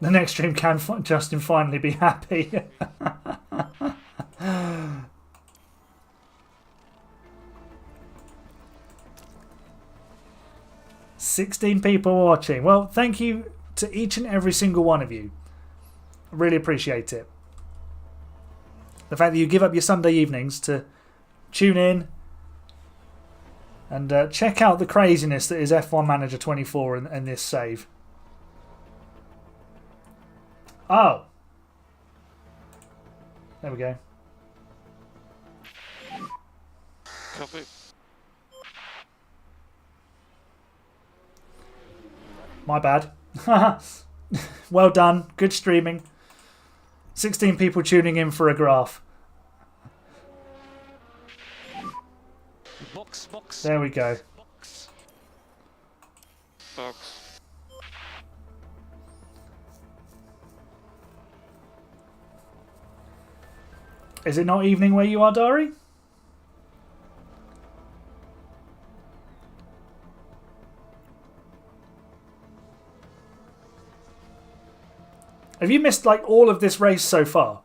The next stream can Justin finally be happy. 16 people watching. Well, thank you to each and every single one of you. I really appreciate it. The fact that you give up your Sunday evenings to tune in and check out the craziness that is F1 Manager 24 and this save. Oh. There we go. Copy. My bad. Well done. Good streaming. 16 people tuning in for a graph. Box. There we go. Box. Is it not evening where you are, Dari? Have you missed like all of this race so far?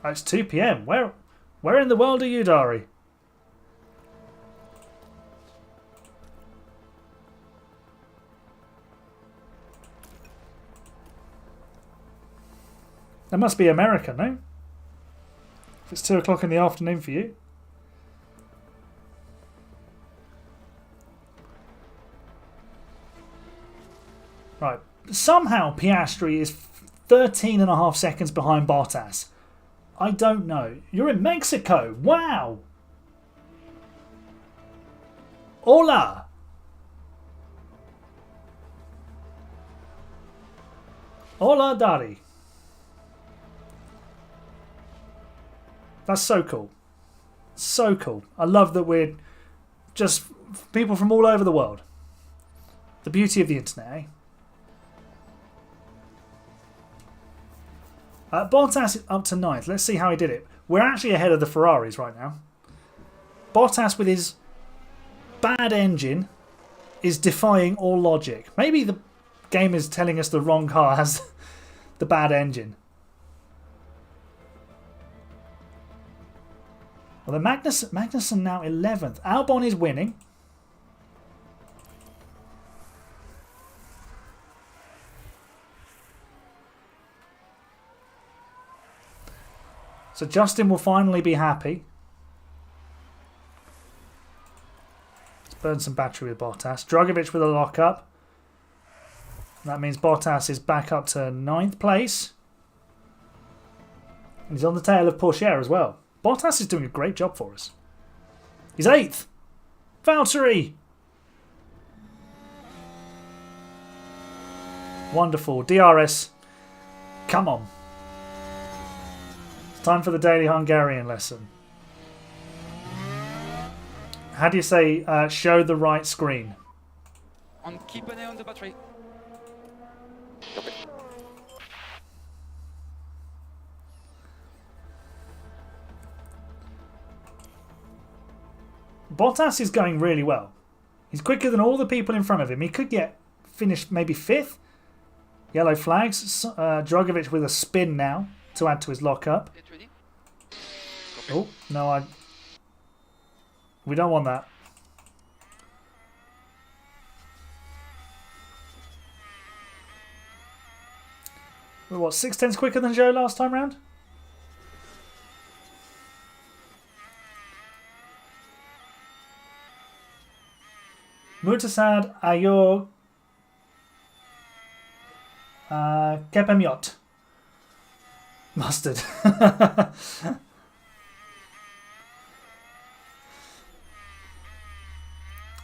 Oh, it's 2 PM. Where in the world are you, Dari? That must be America, no? If it's 2 o'clock in the afternoon for you. Right. Somehow Piastri is 13.5 seconds behind Bottas. I don't know. You're in Mexico. Wow. Hola. Hola, Dari. That's so cool. So cool. I love that we're just people from all over the world. The beauty of the internet, eh? Bottas is up to 9th. Let's see how he did it. We're actually ahead of the Ferraris right now. Bottas with his bad engine is defying all logic. Maybe the game is telling us the wrong car has the bad engine. Well, the Magnussen now 11th. Albon is winning. So Justin will finally be happy. Let's burn some battery with Bottas. Dragovic with a lock-up. That means Bottas is back up to 9th place. And he's on the tail of Pourchaire as well. Bottas is doing a great job for us. He's 8th. Valtteri. Wonderful. DRS. Come on. It's time for the daily Hungarian lesson. How do you say show the right screen? And keep an eye on the battery. Copy. Bottas is going really well. He's quicker than all the people in front of him. He could get finished maybe 5th. Yellow flags. Drogovic with a spin now to add to his lockup. Get ready. Oh, no, we don't want that. We're what, 6/10 quicker than Joe last time round? Mutasad Ayo Kepemiot. Mustard.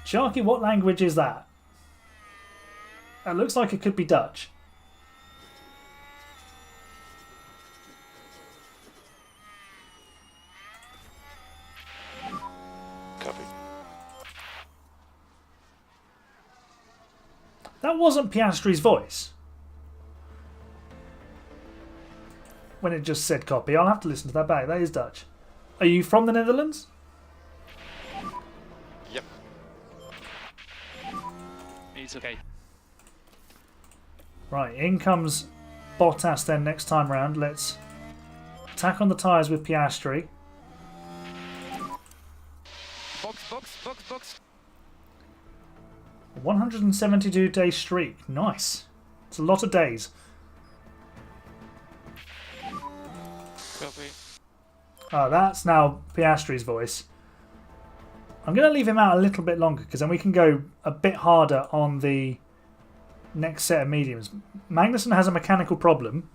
Sharky, what language is that? It looks like it could be Dutch. Copy. That wasn't Piastri's voice. When it just said copy, I'll have to listen to that back. That is Dutch. Are you from the Netherlands? Yep. It's okay. Right, in comes Bottas then next time round. Let's tack on the tyres with Piastri. Box. 172-day streak. Nice. It's a lot of days. Copy. Oh, that's now Piastri's voice. I'm going to leave him out a little bit longer because then we can go a bit harder on the next set of mediums. Magnussen has a mechanical problem.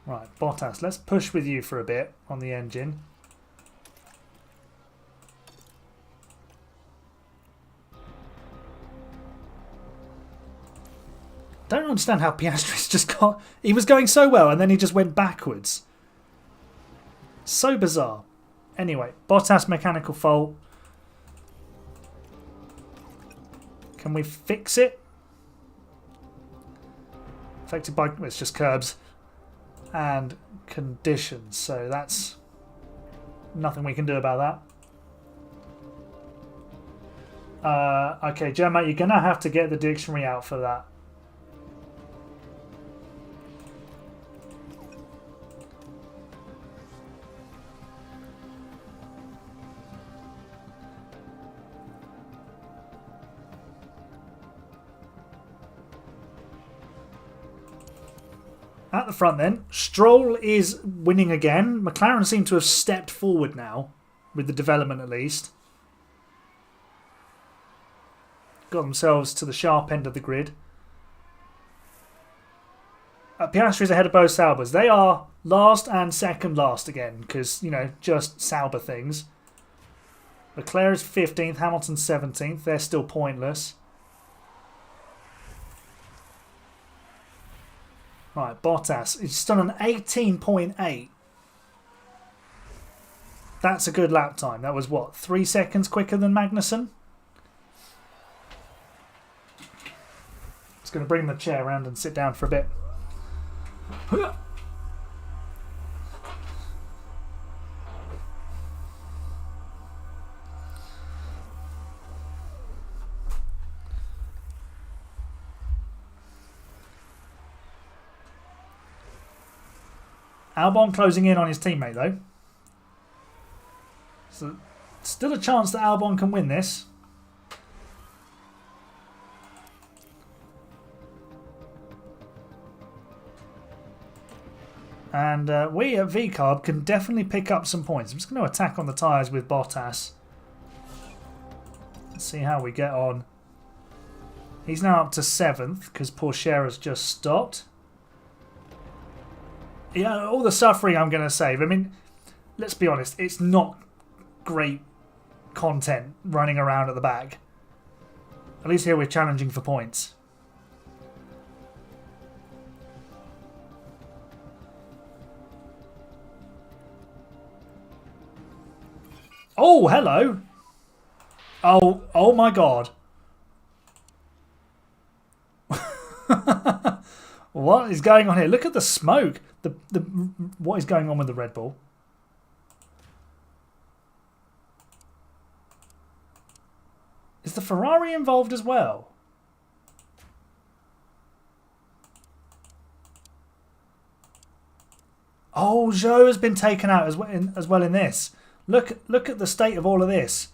Right, Bottas, let's push with you for a bit on the engine. Don't understand how Piastri's just got... He was going so well and then he just went backwards. So bizarre. Anyway, Bottas mechanical fault. Can we fix it? Affected by... It's just curbs. And conditions. So that's nothing we can do about that. Okay, Gemma, you're going to have to get the dictionary out for that. At the front then, Stroll is winning again. McLaren seem to have stepped forward now, with the development at least. Got themselves to the sharp end of the grid. Piastri's ahead of both Saubers. They are last and second last again, because, you know, just Sauber things. Leclerc is 15th, Hamilton 17th. They're still pointless. Right, Bottas. It's done an 18.8. That's a good lap time. That was, what, 3 seconds quicker than Magnussen? Just going to bring the chair around and sit down for a bit. Albon closing in on his teammate though. So still a chance that Albon can win this. And we at VCarb can definitely pick up some points. I'm just going to attack on the tyres with Bottas. Let's see how we get on. He's now up to 7th because Pourchaire has just stopped. Yeah, all the suffering I'm going to save. I mean, let's be honest, it's not great content running around at the back. At least here we're challenging for points. Oh, hello. Oh my God. What is going on here? Look at the smoke. What is going on with the Red Bull? Is the Ferrari involved as well? Oh, Zhou has been taken out as well in this. Look at the state of all of this.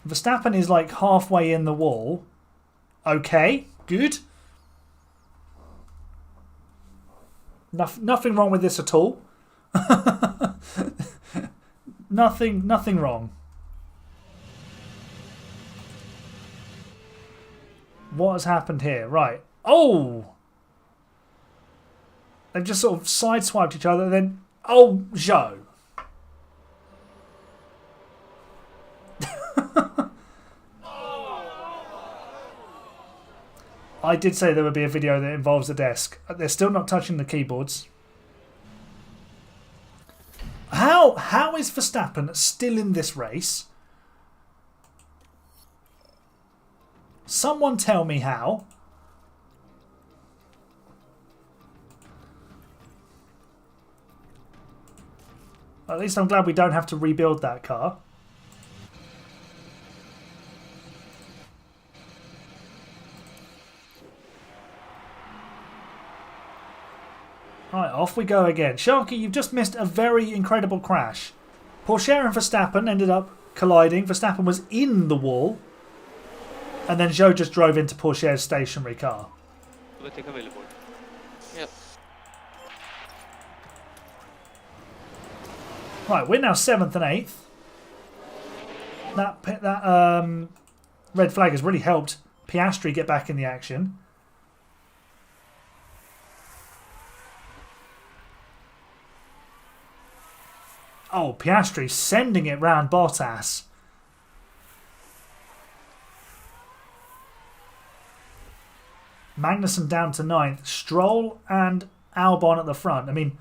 Verstappen is like halfway in the wall. Okay, good. Nothing wrong with this at all. Nothing wrong. What has happened here? Right. Oh! They've just sort of sideswiped each other, then... Oh, Zhou. I did say there would be a video that involves the desk. They're still not touching the keyboards. How is Verstappen still in this race? Someone tell me how. At least I'm glad we don't have to rebuild that car. Right, off we go again. Sharky, you've just missed a very incredible crash. Pourchaire and Verstappen ended up colliding. Verstappen was in the wall. And then Zhou just drove into Pourchaire's stationary car. Yep. Right, we're now 7th and 8th. That red flag has really helped Piastri get back in the action. Oh, Piastri sending it round Bottas. Magnussen down to 9th. Stroll and Albon at the front. I mean,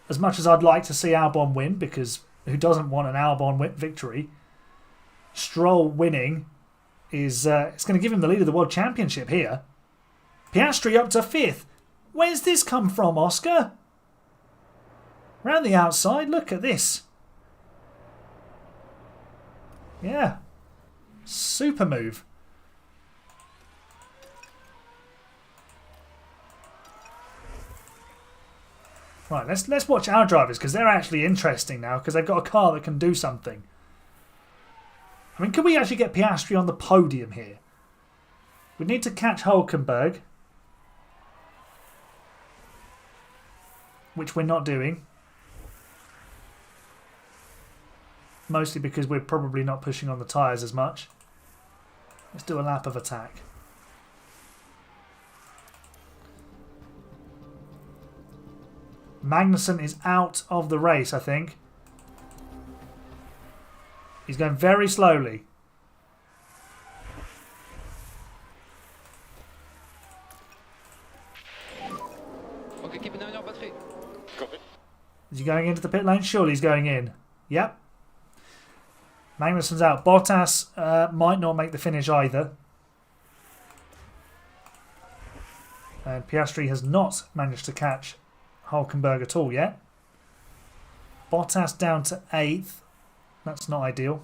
as much as I'd like to see Albon win, because who doesn't want an Albon victory, Stroll winning is it's going to give him the lead of the World Championship here. Piastri up to 5th. Where's this come from, Oscar? Round the outside, look at this. Yeah. Super move. Right, let's watch our drivers, because they're actually interesting now, because they've got a car that can do something. I mean, can we actually get Piastri on the podium here? We need to catch Hülkenberg, which we're not doing. Mostly because we're probably not pushing on the tyres as much. Let's do a lap of attack. Magnussen is out of the race, I think. He's going very slowly. Okay, keep an eye on your battery. Copy. Is he going into the pit lane? Surely he's going in. Yep. Magnussen's out. Bottas might not make the finish either. And Piastri has not managed to catch Hülkenberg at all yet. Bottas down to 8th. That's not ideal.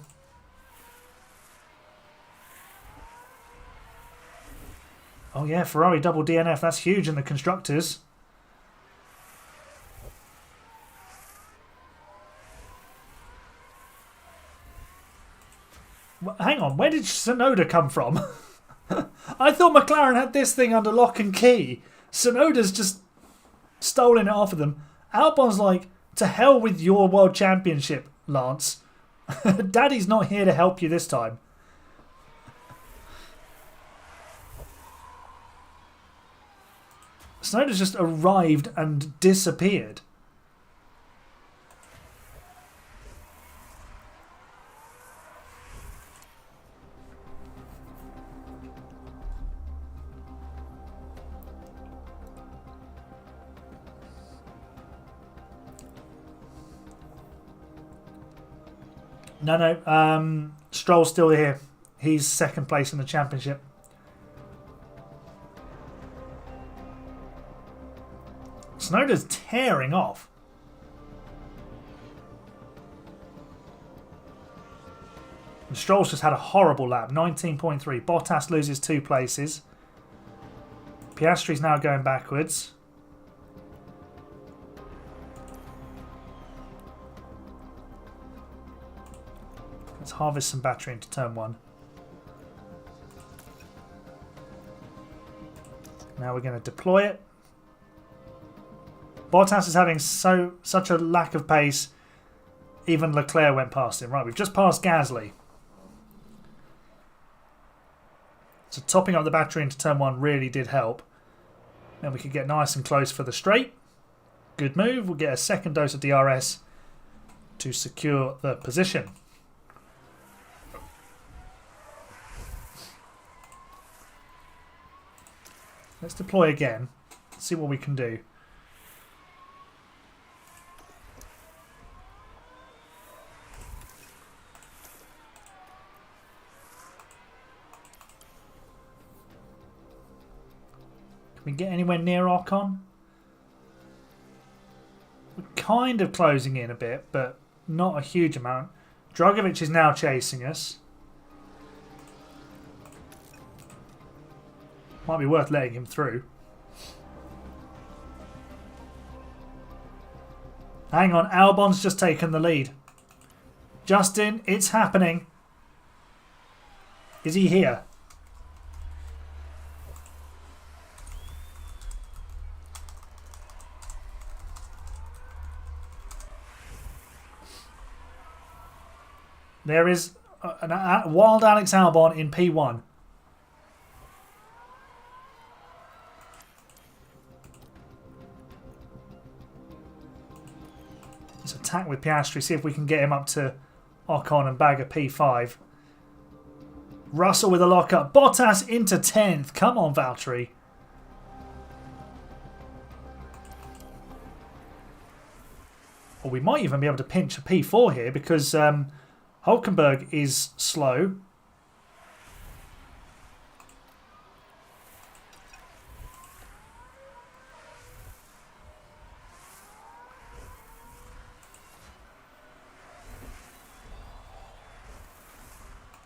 Oh yeah, Ferrari double DNF. That's huge in the constructors. Hang on, where did Tsunoda come from? I thought McLaren had this thing under lock and key. Tsunoda's just stolen it off of them. Albon's like, to hell with your world championship, Lance. Daddy's not here to help you this time. Tsunoda's just arrived and disappeared. No. Stroll's still here. He's second place in the championship. Tsunoda's tearing off. And Stroll's just had a horrible lap. 19.3. Bottas loses 2 places. Piastri's now going backwards. Let's harvest some battery into turn 1. Now we're going to deploy it. Bottas is having such a lack of pace. Even Leclerc went past him. Right, we've just passed Gasly. So topping up the battery into turn 1 really did help. Then we could get nice and close for the straight. Good move. We'll get a second dose of DRS to secure the position. Let's deploy again. See what we can do. Can we get anywhere near Ocon? We're kind of closing in a bit, but not a huge amount. Dragovic is now chasing us. Might be worth letting him through. Hang on, Albon's just taken the lead. Justin, it's happening. Is he here? There is a wild Alex Albon in P1. Let's attack with Piastri, see if we can get him up to Ocon and bag a P5. Russell with a lockup. Bottas into 10th. Come on, Valtteri. Or we might even be able to pinch a P4 here because Hulkenberg is slow.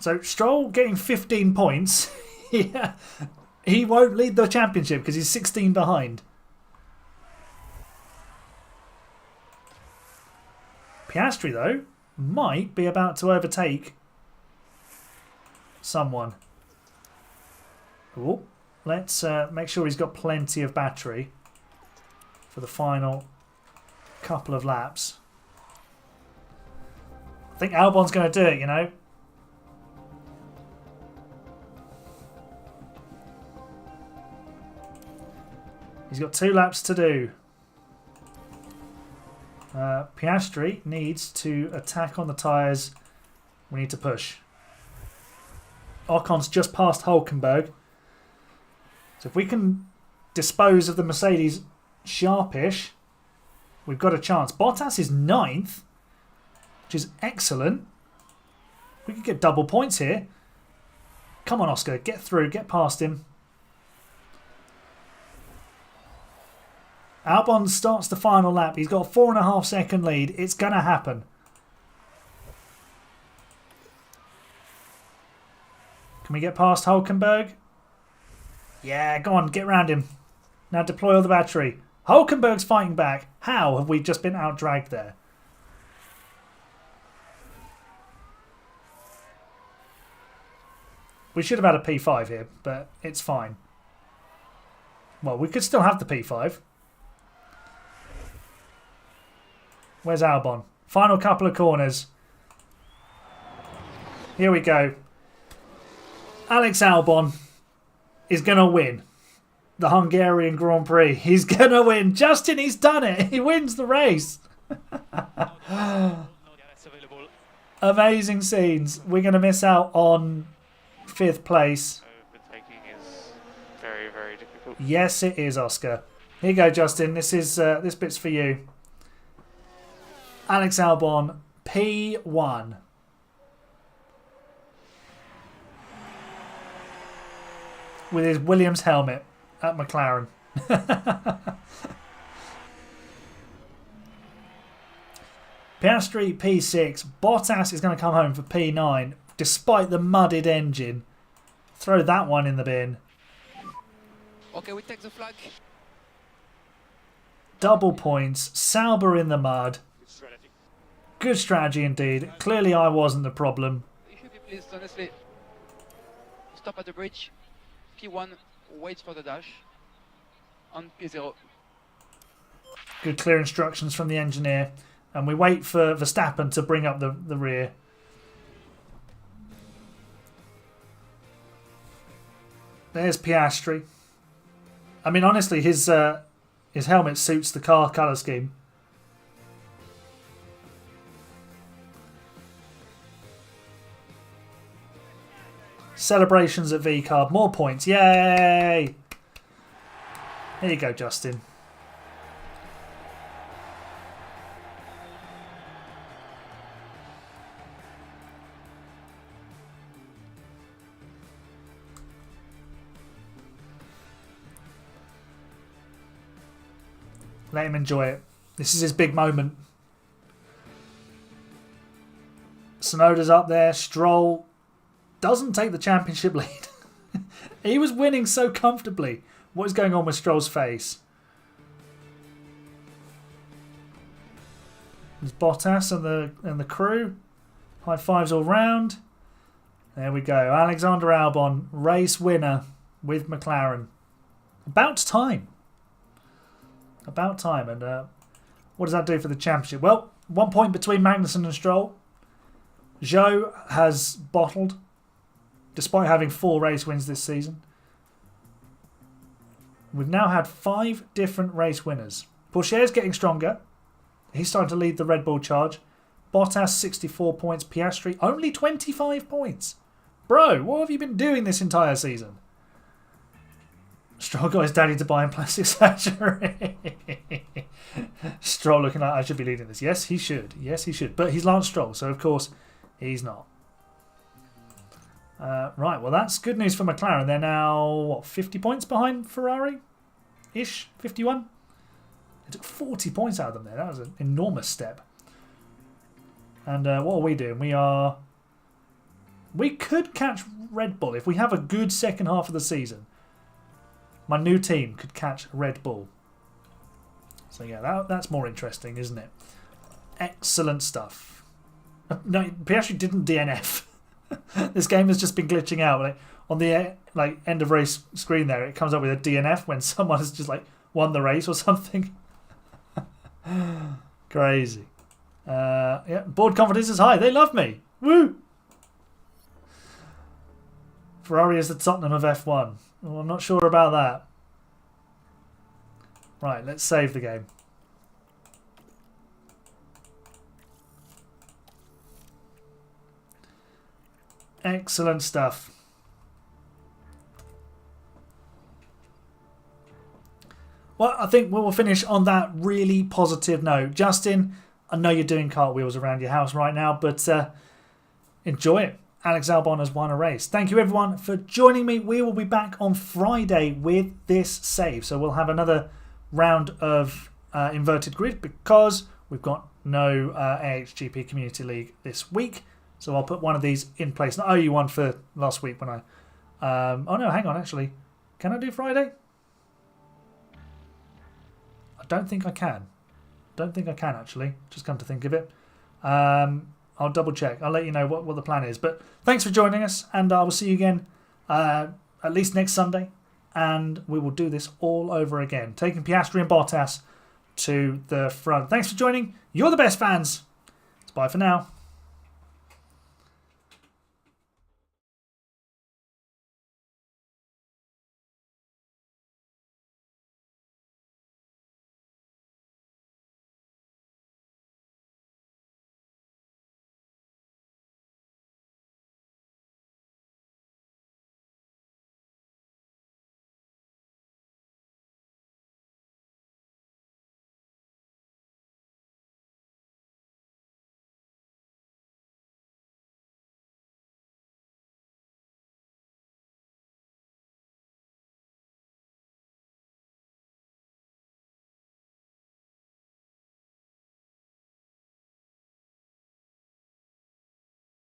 So Stroll getting 15 points. Yeah, he won't lead the championship because he's 16 behind. Piastri, though, might be about to overtake someone. Ooh, let's make sure he's got plenty of battery for the final couple of laps. I think Albon's going to do it, you know. He's got 2 laps to do. Piastri needs to attack on the tyres. We need to push. Ocon's just past Hulkenberg. So if we can dispose of the Mercedes sharpish, we've got a chance. Bottas is 9th, which is excellent. We could get double points here. Come on, Oscar. Get through. Get past him. Albon starts the final lap. He's got a 4.5 second lead. It's going to happen. Can we get past Hulkenberg? Yeah, go on. Get round him. Now deploy all the battery. Hulkenberg's fighting back. How have we just been out-dragged there? We should have had a P5 here, but it's fine. Well, we could still have the P5. Where's Albon? Final couple of corners. Here we go. Alex Albon is going to win the Hungarian Grand Prix. He's going to win. Justin, he's done it. He wins the race. Amazing scenes. We're going to miss out on 5th place. Overtaking is very, very difficult. Yes, it is, Oscar. Here you go, Justin. This bit's for you. Alex Albon, P1. With his Williams helmet at McLaren. Piastri, P6. Bottas is going to come home for P9, despite the mudded engine. Throw that one in the bin. Okay, we take the flag. Double points. Sauber in the mud. Good strategy indeed. Clearly I wasn't the problem. You should be pleased, honestly. Stop at the bridge. P1 waits for the dash. On P0. Good clear instructions from the engineer. And we wait for Verstappen to bring up the rear. There's Piastri. I mean, honestly, his helmet suits the car colour scheme. Celebrations at V-Carb. More points. Yay! Here you go, Justin. Let him enjoy it. This is his big moment. Tsunoda's up there. Stroll doesn't take the championship lead. He was winning so comfortably. What is going on with Stroll's face? There's Bottas and the crew. High fives all round. There we go. Alexander Albon, race winner with McLaren. About time. About time. And what does that do for the championship? Well, 1 point between Magnussen and Stroll. Zhou has bottled, despite having 4 race wins this season. We've now had 5 different race winners. Pourchaire's getting stronger. He's starting to lead the Red Bull charge. Bottas 64 points. Piastri only 25 points. Bro, what have you been doing this entire season? Stroll got his daddy to buy him plastic surgery. Stroll looking like I should be leading this. Yes, he should. Yes, he should. But he's Lance Stroll, so of course he's not. Right, well that's good news for McLaren. They're now, what, 50 points behind Ferrari-ish? 51? They took 40 points out of them there. That was an enormous step. And what are we doing? We could catch Red Bull if we have a good second half of the season. My new team could catch Red Bull. So yeah, that's more interesting, isn't it? Excellent stuff. No, Piastri didn't DNF. This game has just been glitching out. Like, on the end of race screen there, it comes up with a DNF when someone has just won the race or something. Crazy. Yeah, board confidence is high. They love me. Woo! Ferrari is the Tottenham of F1. Well, I'm not sure about that. Right, let's save the game. Excellent stuff. Well, I think we'll finish on that really positive note. Justin, I know you're doing cartwheels around your house right now, but enjoy it. Alex Albon has won a race. Thank you everyone for joining me. We will be back on Friday with this save. So we'll have another round of inverted grid because we've got no AHGP Community League this week. So I'll put one of these in place. I owe you one for last week when I... oh no, hang on actually. Can I do Friday? I don't think I can. Don't think I can actually. Just come to think of it. I'll double check. I'll let you know what the plan is. But thanks for joining us, and I will see you again at least next Sunday, and we will do this all over again, taking Piastri and Bottas to the front. Thanks for joining. You're the best fans. Bye for now.